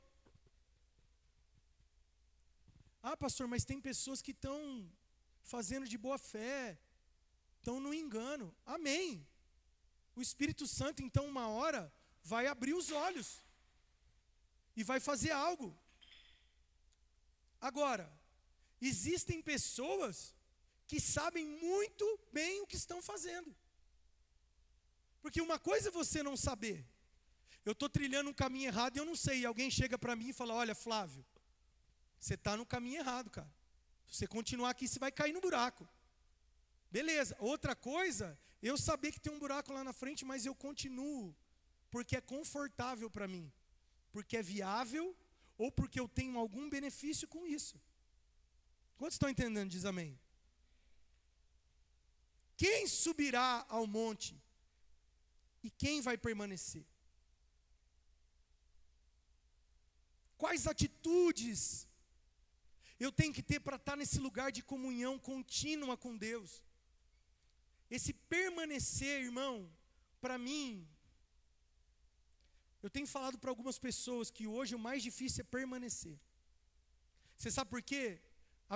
Ah, pastor, mas tem pessoas que estão fazendo de boa fé, estão no engano. Amém. O Espírito Santo, então, uma hora, vai abrir os olhos e vai fazer algo. Agora, existem pessoas que sabem muito bem o que estão fazendo. Porque uma coisa é você não saber. Eu estou trilhando um caminho errado e eu não sei. E alguém chega para mim e fala: olha, Flávio, você está no caminho errado, cara. Se você continuar aqui, você vai cair no buraco. Beleza. Outra coisa, eu saber que tem um buraco lá na frente, mas eu continuo. Porque é confortável para mim. Porque é viável ou porque eu tenho algum benefício com isso. Quantos estão entendendo? Diz amém. Quem subirá ao monte? E quem vai permanecer? Quais atitudes eu tenho que ter para estar nesse lugar de comunhão contínua com Deus? Esse permanecer, irmão, para mim, eu tenho falado para algumas pessoas que hoje o mais difícil é permanecer. Você sabe por quê?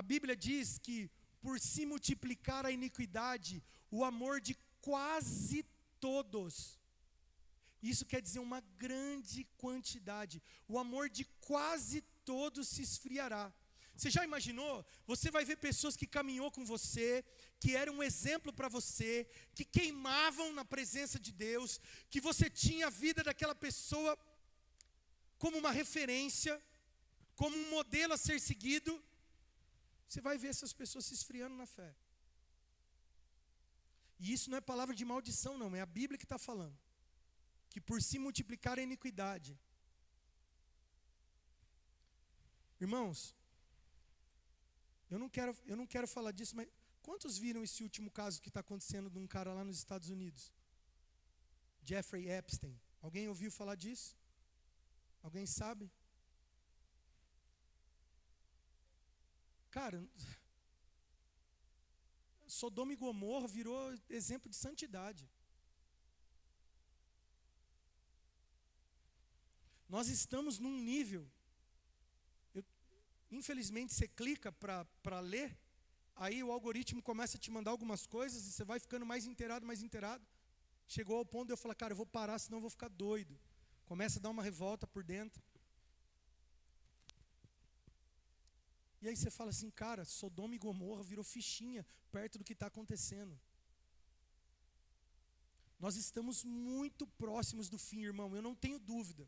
A Bíblia diz que por se multiplicar a iniquidade, o amor de quase todos, isso quer dizer uma grande quantidade, o amor de quase todos se esfriará. Você já imaginou? Você vai ver pessoas que caminhou com você, que eram um exemplo para você, que queimavam na presença de Deus, que você tinha a vida daquela pessoa como uma referência, como um modelo a ser seguido. Você vai ver essas pessoas se esfriando na fé. E isso não é palavra de maldição, não, é a Bíblia que está falando. Que por se multiplicar a iniquidade. Irmãos, eu não quero falar disso, mas quantos viram esse último caso que está acontecendo de um cara lá nos Estados Unidos? Jeffrey Epstein. Alguém ouviu falar disso? Alguém sabe? Cara, Sodoma e Gomorra virou exemplo de santidade. Nós estamos num nível, infelizmente você clica para ler, aí o algoritmo começa a te mandar algumas coisas e você vai ficando mais inteirado. Chegou ao ponto de eu falar: cara, eu vou parar, senão eu vou ficar doido. Começa a dar uma revolta por dentro. E aí você fala assim: cara, Sodoma e Gomorra virou fichinha perto do que está acontecendo. Nós estamos muito próximos do fim, irmão, eu não tenho dúvida.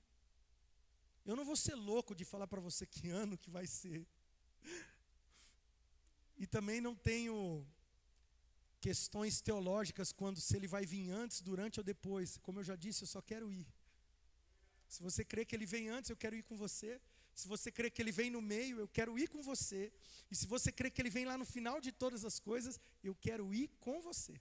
Eu não vou ser louco de falar para você que ano que vai ser. E também não tenho questões teológicas quando se ele vai vir antes, durante ou depois. Como eu já disse, eu só quero ir. Se você crê que ele vem antes, eu quero ir com você. Se você crê que ele vem no meio, eu quero ir com você. E se você crê que ele vem lá no final de todas as coisas, eu quero ir com você.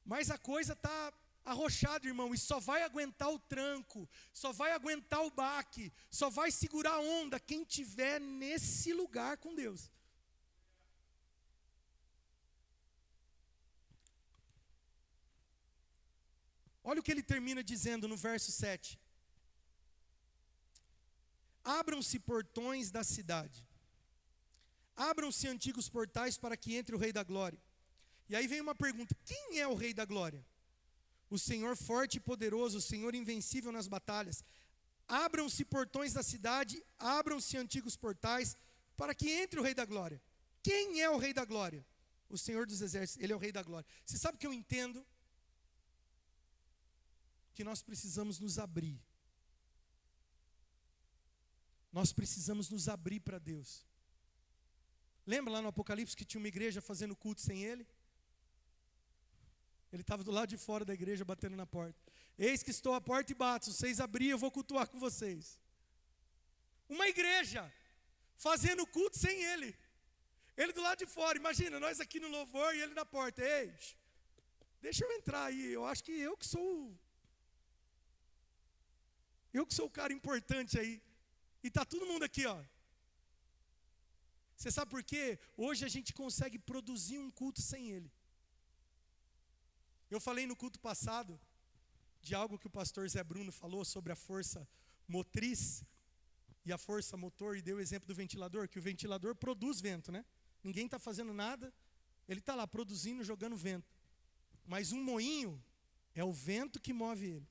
Mas a coisa está arrochado, irmão, e só vai aguentar o tranco, só vai aguentar o baque, só vai segurar a onda quem tiver nesse lugar com Deus. Olha o que ele termina dizendo no verso 7. Abram-se portões da cidade. Abram-se antigos portais para que entre o Rei da Glória. E aí vem uma pergunta: quem é o Rei da Glória? O Senhor forte e poderoso, o Senhor invencível nas batalhas. Abram-se portões da cidade, abram-se antigos portais, para que entre o Rei da Glória. Quem é o Rei da Glória? O Senhor dos Exércitos, Ele é o Rei da Glória. Você sabe que eu entendo? Que nós precisamos nos abrir. Nós precisamos nos abrir para Deus. Lembra lá no Apocalipse que tinha uma igreja fazendo culto sem Ele? Ele estava do lado de fora da igreja batendo na porta. Eis que estou à porta e bato, se vocês abrirem eu vou cultuar com vocês. Uma igreja fazendo culto sem Ele. Ele do lado de fora, imagina, nós aqui no louvor e Ele na porta. Ei, deixa eu entrar aí, eu acho que eu que sou o cara importante aí. E está todo mundo aqui, ó. Você sabe por quê? Hoje a gente consegue produzir um culto sem Ele. Eu falei no culto passado de algo que o pastor Zé Bruno falou sobre a força motriz e a força motor, e deu o exemplo do ventilador, que o ventilador produz vento, né? Ninguém está fazendo nada, ele está lá produzindo, jogando vento. Mas um moinho é o vento que move ele.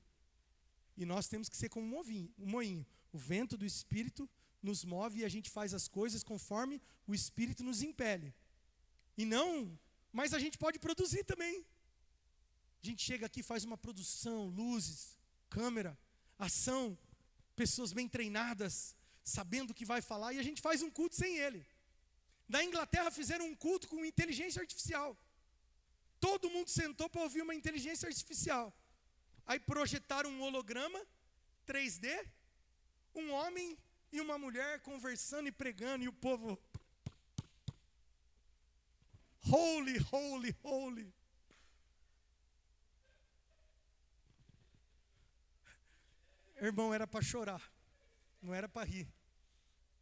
E nós temos que ser como um moinho. O vento do Espírito nos move e a gente faz as coisas conforme o Espírito nos impele. E não, mas a gente pode produzir também. A gente chega aqui, faz uma produção, luzes, câmera, ação, pessoas bem treinadas, sabendo o que vai falar, e a gente faz um culto sem Ele. Na Inglaterra fizeram um culto com inteligência artificial. Todo mundo sentou para ouvir uma inteligência artificial. Aí projetaram um holograma 3D, um homem e uma mulher conversando e pregando, e o povo, holy, holy, holy. Irmão, era para chorar, não era para rir,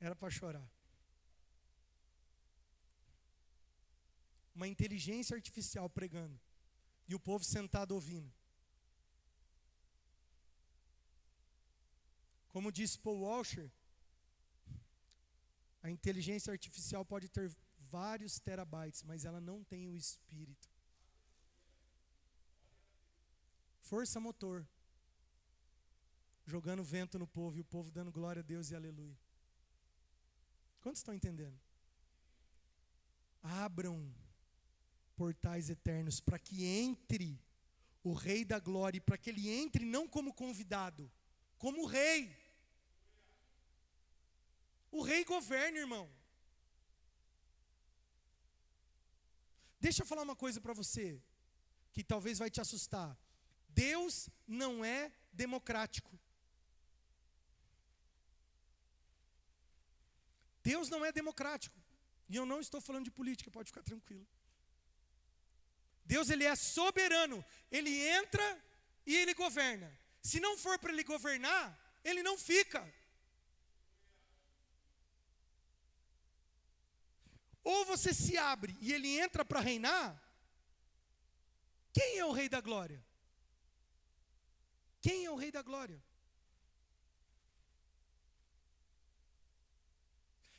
era para chorar. Uma inteligência artificial pregando, e o povo sentado ouvindo. Como diz Paul Washer, a inteligência artificial pode ter vários terabytes, mas ela não tem o espírito. Força motor. Jogando vento no povo, e o povo dando glória a Deus e aleluia. Quantos estão entendendo? Abram portais eternos para que entre o Rei da Glória, e para que Ele entre não como convidado, como Rei. O Rei governa, irmão. Deixa eu falar uma coisa para você, que talvez vai te assustar. Deus não é democrático. Deus não é democrático. E eu não estou falando de política, pode ficar tranquilo. Deus, Ele é soberano. Ele entra e Ele governa. Se não for para Ele governar, Ele não fica. Ou você se abre e Ele entra para reinar. Quem é o Rei da Glória? Quem é o Rei da Glória?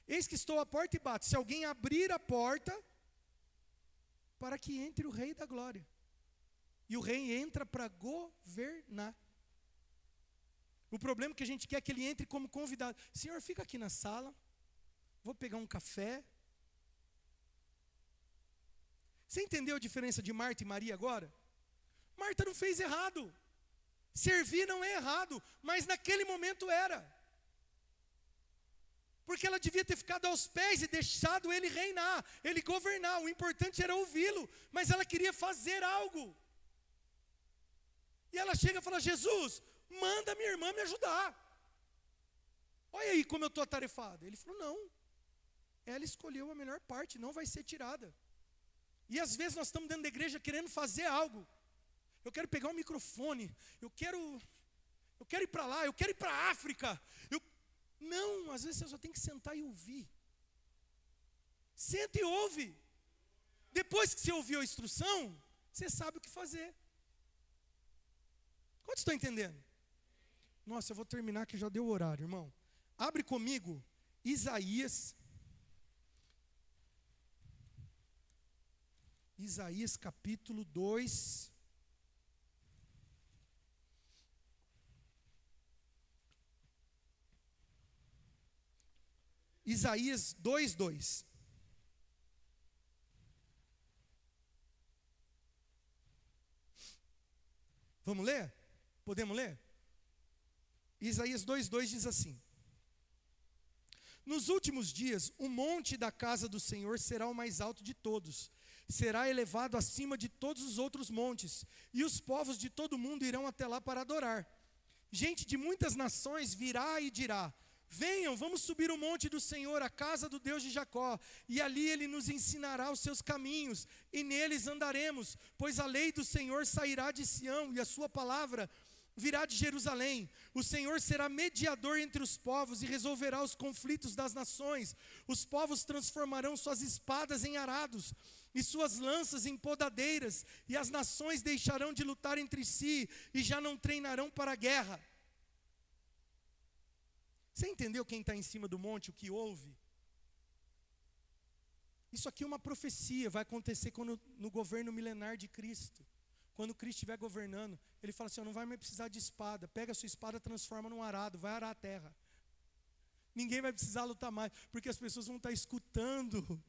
Eis que estou à porta e bato. Se alguém abrir a porta, para que entre o Rei da Glória. E o Rei entra para governar. O problema é que a gente quer que Ele entre como convidado. Senhor, fica aqui na sala, vou pegar um café. Você entendeu a diferença de Marta e Maria agora? Marta não fez errado. Servir não é errado, mas naquele momento era. Porque ela devia ter ficado aos pés e deixado Ele reinar, Ele governar. O importante era ouvi-lo, mas ela queria fazer algo. E ela chega e fala: Jesus, manda minha irmã me ajudar. Olha aí como eu estou atarefado. Ele falou: não, ela escolheu a melhor parte, não vai ser tirada. E às vezes nós estamos dentro da igreja querendo fazer algo. eu quero pegar o microfone, eu quero ir para lá, eu quero ir para a África. Não, às vezes você só tem que sentar e ouvir. Senta e ouve. Depois que você ouviu a instrução, você sabe o que fazer. Quantos estão entendendo? Nossa, eu vou terminar que já deu o horário, irmão. Abre comigo Isaías capítulo 2. Isaías 2:2. Vamos ler? Podemos ler? Isaías 2:2 diz assim: nos últimos dias, o monte da casa do Senhor será o mais alto de todos, será elevado acima de todos os outros montes, e os povos de todo mundo irão até lá para adorar. Gente de muitas nações virá e dirá: venham, vamos subir o monte do Senhor, a casa do Deus de Jacó, e ali Ele nos ensinará os seus caminhos, e neles andaremos, pois a lei do Senhor sairá de Sião, e a sua palavra virá de Jerusalém. O Senhor será mediador entre os povos e resolverá os conflitos das nações. Os povos transformarão suas espadas em arados e suas lanças em podadeiras, e as nações deixarão de lutar entre si e já não treinarão para a guerra. Você entendeu quem está em cima do monte, o que ouve? Isso aqui é uma profecia, vai acontecer no governo milenar de Cristo. Quando Cristo estiver governando, Ele fala assim: não vai mais precisar de espada, pega a sua espada, transforma num arado, vai arar a terra. Ninguém vai precisar lutar mais, porque as pessoas vão estar escutando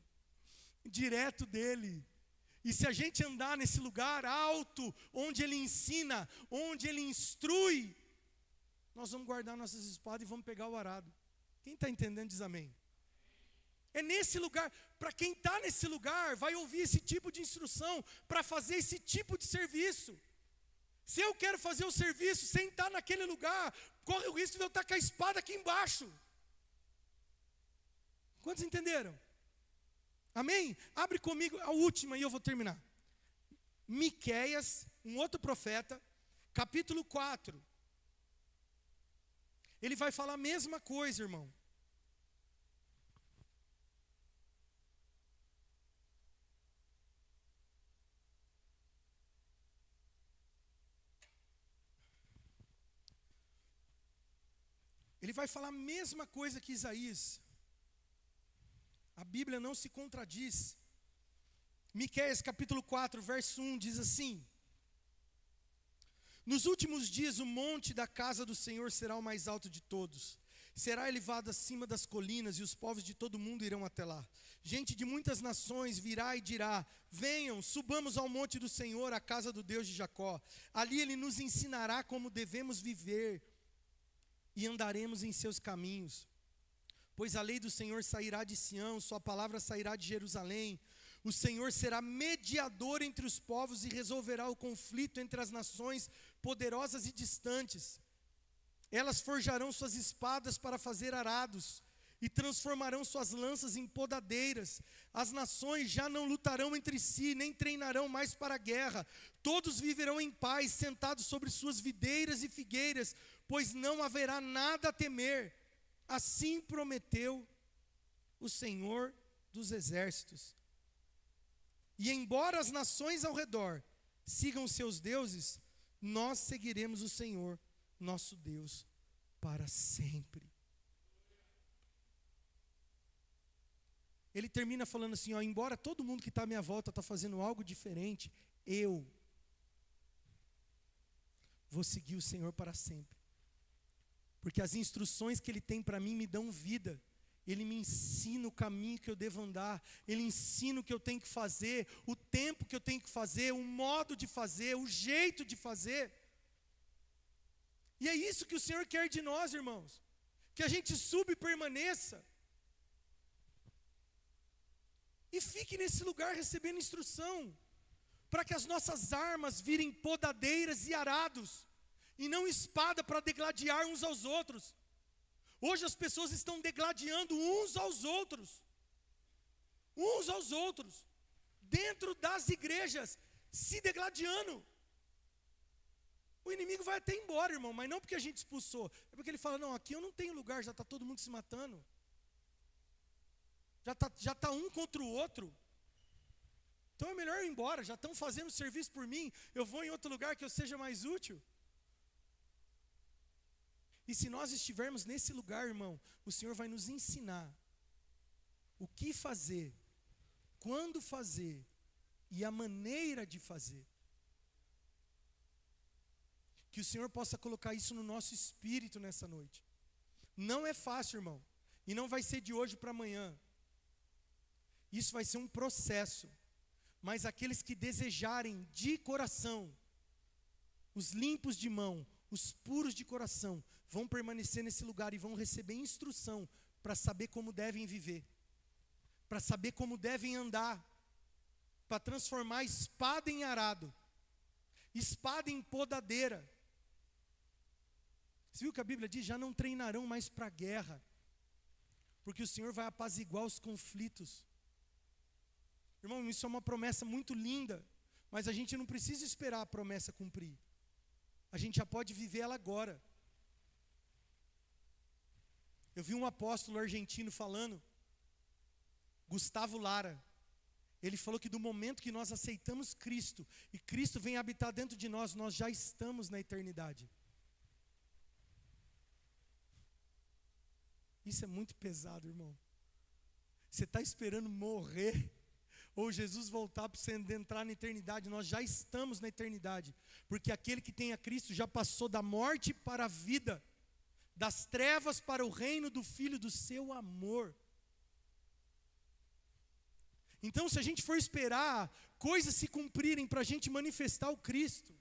direto dEle. E se a gente andar nesse lugar alto, onde Ele ensina, onde Ele instrui, nós vamos guardar nossas espadas e vamos pegar o arado. Quem está entendendo diz amém. É nesse lugar, para quem está nesse lugar, vai ouvir esse tipo de instrução, para fazer esse tipo de serviço. Se eu quero fazer o serviço sem estar naquele lugar, corre o risco de eu estar com a espada aqui embaixo. Quantos entenderam? Amém? Abre comigo a última e eu vou terminar. Miqueias, um outro profeta, capítulo 4. Ele vai falar a mesma coisa, irmão. Ele vai falar a mesma coisa que Isaías. A Bíblia não se contradiz. Miqueias capítulo 4, verso 1 diz assim: nos últimos dias o monte da casa do Senhor será o mais alto de todos, será elevado acima das colinas, e os povos de todo mundo irão até lá. Gente de muitas nações virá e dirá: venham, subamos ao monte do Senhor, a casa do Deus de Jacó. Ali Ele nos ensinará como devemos viver, e andaremos em seus caminhos. Pois a lei do Senhor sairá de Sião, sua palavra sairá de Jerusalém. O Senhor será mediador entre os povos e resolverá o conflito entre as nações poderosas e distantes. Elas forjarão suas espadas para fazer arados e transformarão suas lanças em podadeiras. As nações já não lutarão entre si, nem treinarão mais para a guerra. Todos viverão em paz, sentados sobre suas videiras e figueiras, pois não haverá nada a temer. Assim prometeu o Senhor dos exércitos. E embora as nações ao redor sigam seus deuses, nós seguiremos o Senhor, nosso Deus, para sempre. Ele termina falando assim, ó: embora todo mundo que está à minha volta está fazendo algo diferente, eu vou seguir o Senhor para sempre. Porque as instruções que Ele tem para mim me dão vida. Ele me ensina o caminho que eu devo andar. Ele ensina o que eu tenho que fazer, o tempo que eu tenho que fazer, o modo de fazer, o jeito de fazer. E é isso que o Senhor quer de nós, irmãos. Que a gente suba e permaneça. E fique nesse lugar recebendo instrução. Para que as nossas armas virem podadeiras e arados. E não espada para degladiar uns aos outros. Hoje as pessoas estão degladiando uns aos outros. Uns aos outros. Dentro das igrejas, se degladiando. O inimigo vai até embora, irmão, mas não porque a gente expulsou. É porque ele fala, não, aqui eu não tenho lugar, já está todo mundo se matando. Já tá um contra o outro. Então é melhor eu ir embora, já estão fazendo serviço por mim, eu vou em outro lugar que eu seja mais útil. E se nós estivermos nesse lugar, irmão, o Senhor vai nos ensinar o que fazer, quando fazer e a maneira de fazer. Que o Senhor possa colocar isso no nosso espírito nessa noite. Não é fácil, irmão, e não vai ser de hoje para amanhã. Isso vai ser um processo. Mas aqueles que desejarem de coração, os limpos de mão, os puros de coração, vão permanecer nesse lugar e vão receber instrução para saber como devem viver, para saber como devem andar, para transformar espada em arado, espada em podadeira. Você viu que a Bíblia diz? Já não treinarão mais para a guerra, porque o Senhor vai apaziguar os conflitos. Irmão, isso é uma promessa muito linda, mas a gente não precisa esperar a promessa cumprir. A gente já pode viver ela agora. Eu vi um apóstolo argentino falando, Gustavo Lara. Ele falou que do momento que nós aceitamos Cristo, e Cristo vem habitar dentro de nós, nós já estamos na eternidade. Isso é muito pesado, irmão. Você está esperando morrer, ou Jesus voltar para você entrar na eternidade. Nós já estamos na eternidade, porque aquele que tem a Cristo já passou da morte para a vida, das trevas para o reino do Filho do seu amor. Então, se a gente for esperar coisas se cumprirem para a gente manifestar o Cristo,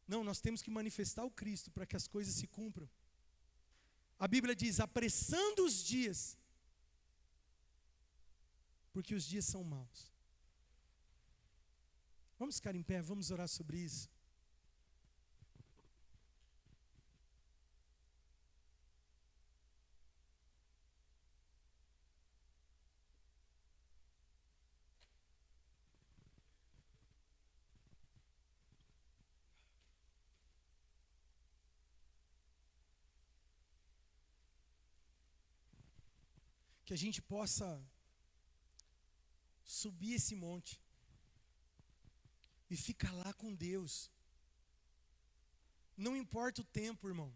não, nós temos que manifestar o Cristo para que as coisas se cumpram. A Bíblia diz, apressando os dias, porque os dias são maus. Vamos ficar em pé, vamos orar sobre isso. Que a gente possa subir esse monte e ficar lá com Deus. Não importa o tempo, irmão.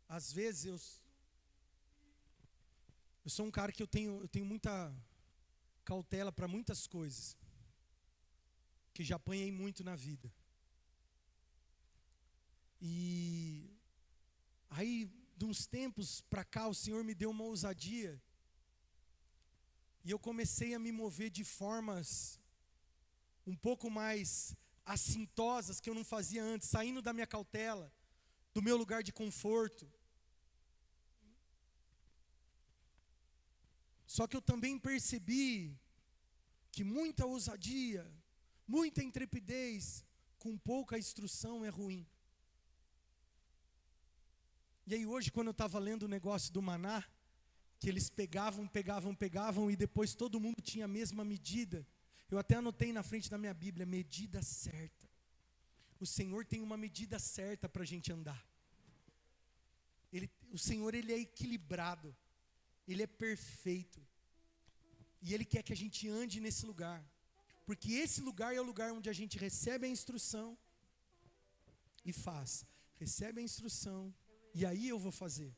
Às vezes eu sou um cara que eu tenho muita cautela para muitas coisas, que já apanhei muito na vida. E aí, de uns tempos para cá, o Senhor me deu uma ousadia, e eu comecei a me mover de formas um pouco mais assintosas, que eu não fazia antes, saindo da minha cautela, do meu lugar de conforto. Só que eu também percebi que muita ousadia, muita intrepidez, com pouca instrução é ruim. E aí hoje, quando eu estava lendo o negócio do maná, que eles pegavam, e depois todo mundo tinha a mesma medida. Eu até anotei na frente da minha Bíblia, medida certa. O Senhor tem uma medida certa para a gente andar. O Senhor, Ele é equilibrado. Ele é perfeito. E Ele quer que a gente ande nesse lugar. Porque esse lugar é o lugar onde a gente recebe a instrução e faz. Recebe a instrução e aí eu vou fazer.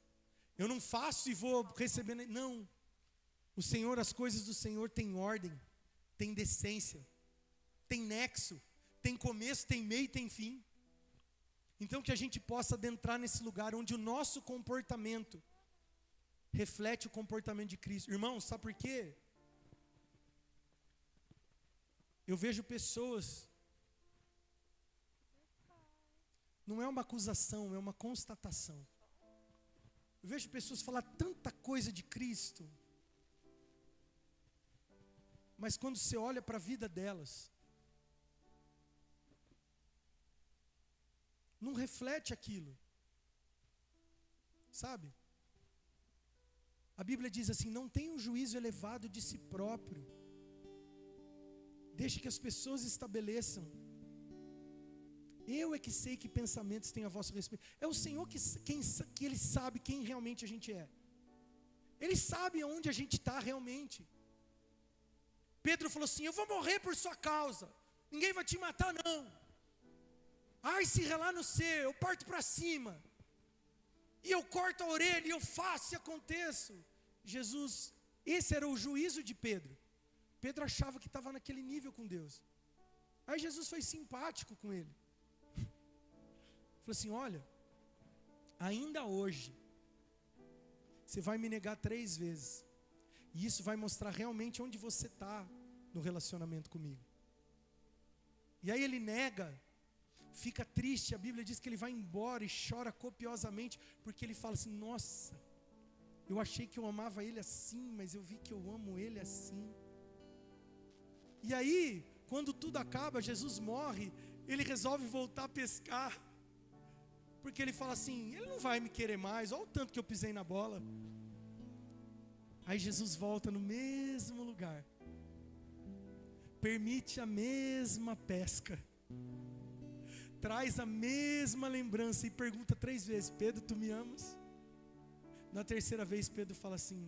Eu não faço e vou receber. Não. O Senhor, as coisas do Senhor têm ordem, tem decência, tem nexo, tem começo, tem meio e tem fim. Então que a gente possa adentrar nesse lugar onde o nosso comportamento reflete o comportamento de Cristo. Irmão, sabe por quê? Eu vejo pessoas, não é uma acusação, é uma constatação. Eu vejo pessoas falar tanta coisa de Cristo, mas quando você olha para a vida delas, não reflete aquilo, sabe? A Bíblia diz assim, não tenha um juízo elevado de si próprio, Deixe que as pessoas estabeleçam. Eu é que sei que pensamentos têm a vosso respeito. É o Senhor que Ele sabe quem realmente a gente é. Ele sabe onde a gente está realmente. Pedro falou assim: eu vou morrer por sua causa. Ninguém vai te matar não. Ai, se relar no ser, eu parto para cima. E eu corto a orelha, e eu faço e aconteço. Jesus, esse era o juízo de Pedro. Pedro achava que estava naquele nível com Deus. Aí Jesus foi simpático com ele. Falou assim: olha, ainda hoje, você vai me negar 3 vezes. E isso vai mostrar realmente onde você está no relacionamento comigo. E aí ele nega, fica triste, a Bíblia diz que ele vai embora e chora copiosamente, porque ele fala assim: nossa, eu achei que eu amava ele assim, mas eu vi que eu amo ele assim. E aí, quando tudo acaba, Jesus morre, ele resolve voltar a pescar, porque ele fala assim: ele não vai me querer mais, olha o tanto que eu pisei na bola. Aí Jesus volta no mesmo lugar, permite a mesma pesca, traz a mesma lembrança e pergunta 3 vezes: Pedro, tu me amas? Na 3ª vez Pedro fala assim: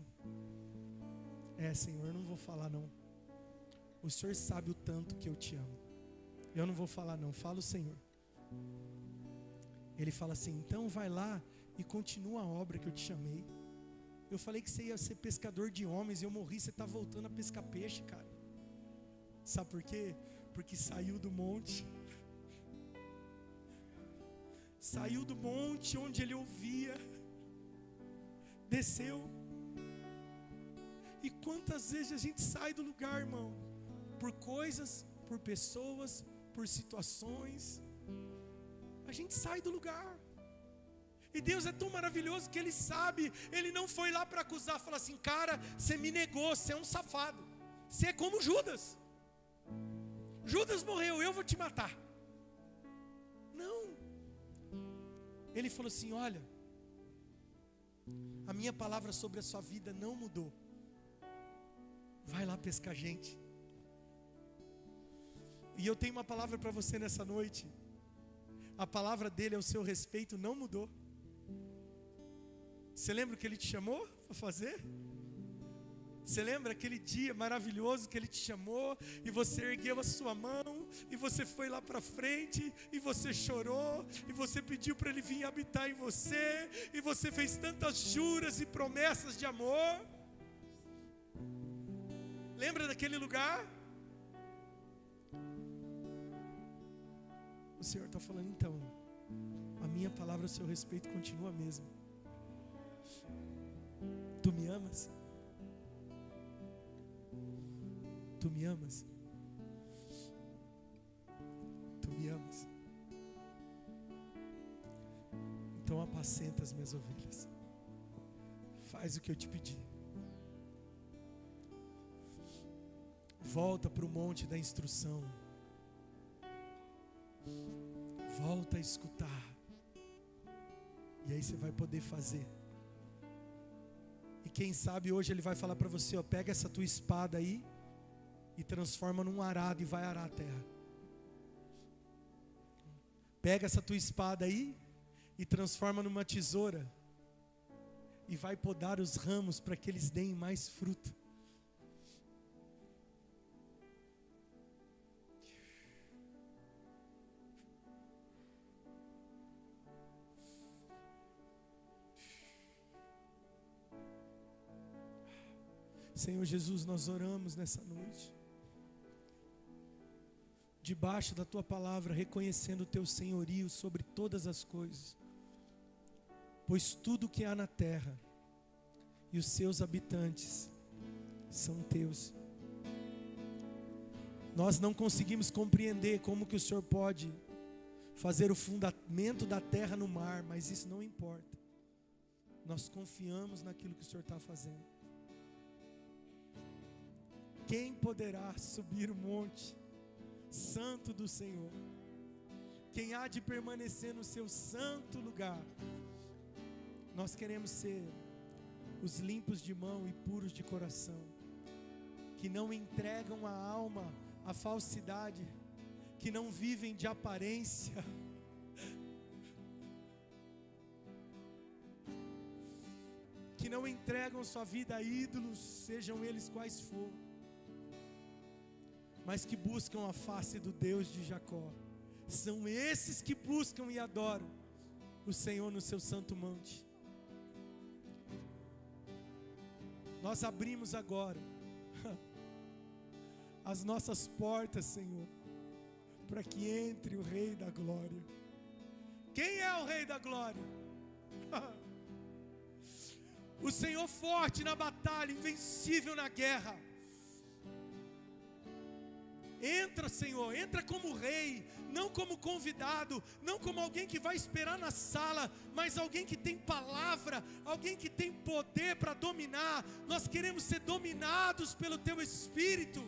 Senhor, eu não vou falar não. O Senhor sabe o tanto que eu te amo. Eu não vou falar não, fala o Senhor. Ele fala assim: então vai lá e continua a obra que eu te chamei. Eu falei que você ia ser pescador de homens, eu morri, você está voltando a pescar peixe, cara. Sabe por quê? Porque saiu do monte. Saiu do monte onde ele ouvia, desceu. E quantas vezes a gente sai do lugar, irmão, por coisas, por pessoas, por situações, a gente sai do lugar. E Deus é tão maravilhoso que Ele sabe. Ele não foi lá para acusar, falar assim: cara, você me negou, você é um safado, você é como Judas. Judas morreu, eu vou te matar. Não. Ele falou assim: olha, a minha palavra sobre a sua vida não mudou. Vai lá pescar gente. E eu tenho uma palavra para você nessa noite. A palavra dele a seu respeito não mudou. Você lembra o que ele te chamou para fazer? Você lembra aquele dia maravilhoso que ele te chamou e você ergueu a sua mão e você foi lá para frente e você chorou e você pediu para ele vir habitar em você e você fez tantas juras e promessas de amor? Lembra daquele lugar? O Senhor está falando: então, a minha palavra a seu respeito continua a mesma. Tu me amas? Tu me amas? Tu me amas? Então apacenta as minhas ovelhas. Faz o que eu te pedi. Volta para o monte da instrução. Volta a escutar. E aí você vai poder fazer. E quem sabe hoje ele vai falar para você: ó, pega essa tua espada aí e transforma num arado e vai arar a terra. Pega essa tua espada aí e transforma numa tesoura e vai podar os ramos para que eles deem mais fruto. Senhor Jesus, nós oramos nessa noite, debaixo da Tua palavra, reconhecendo o Teu senhorio sobre todas as coisas, pois tudo que há na terra e os seus habitantes são Teus. Nós não conseguimos compreender como que o Senhor pode fazer o fundamento da terra no mar, mas isso não importa. Nós confiamos naquilo que o Senhor está fazendo. Quem poderá subir o monte santo do Senhor? Quem há de permanecer no seu santo lugar? Nós queremos ser os limpos de mão e puros de coração, que não entregam a alma a falsidade, que não vivem de aparência, que não entregam sua vida a ídolos, sejam eles quais for, mas que buscam a face do Deus de Jacó. São esses que buscam e adoram o Senhor no seu santo monte. Nós abrimos agora as nossas portas, Senhor, para que entre o Rei da Glória. Quem é o Rei da Glória? O Senhor forte na batalha, invencível na guerra. Entra, Senhor, entra como rei, não como convidado, não como alguém que vai esperar na sala, mas alguém que tem palavra, alguém que tem poder para dominar. Nós queremos ser dominados pelo Teu Espírito.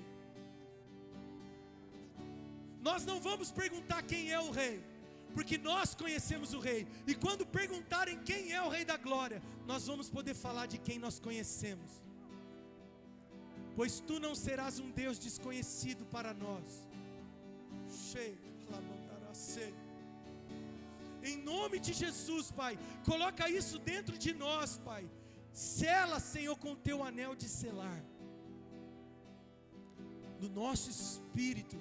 Nós não vamos perguntar quem é o rei, porque nós conhecemos o rei, e quando perguntarem quem é o Rei da Glória, nós vamos poder falar de quem nós conhecemos. Pois Tu não serás um Deus desconhecido para nós. Em nome de Jesus, Pai, coloca isso dentro de nós, Pai. Sela, Senhor, com Teu anel de selar no nosso espírito,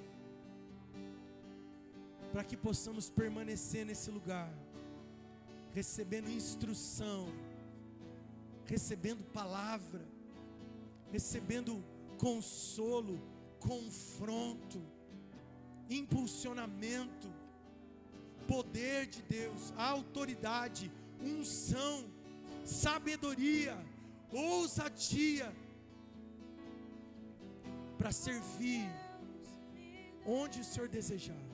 para que possamos permanecer nesse lugar, recebendo instrução, recebendo palavra, recebendo consolo, confronto, impulsionamento, poder de Deus, autoridade, unção, sabedoria, ousadia, para servir onde o Senhor desejar.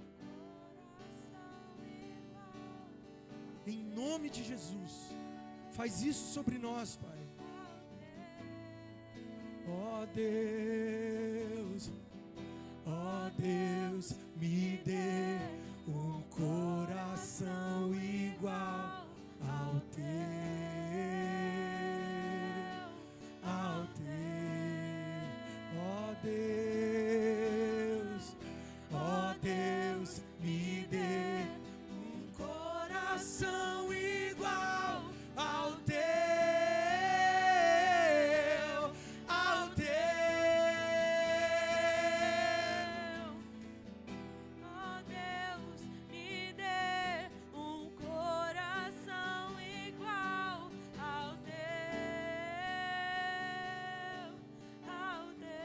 Em nome de Jesus, faz isso sobre nós, Pai. Ó Deus, me dê um coração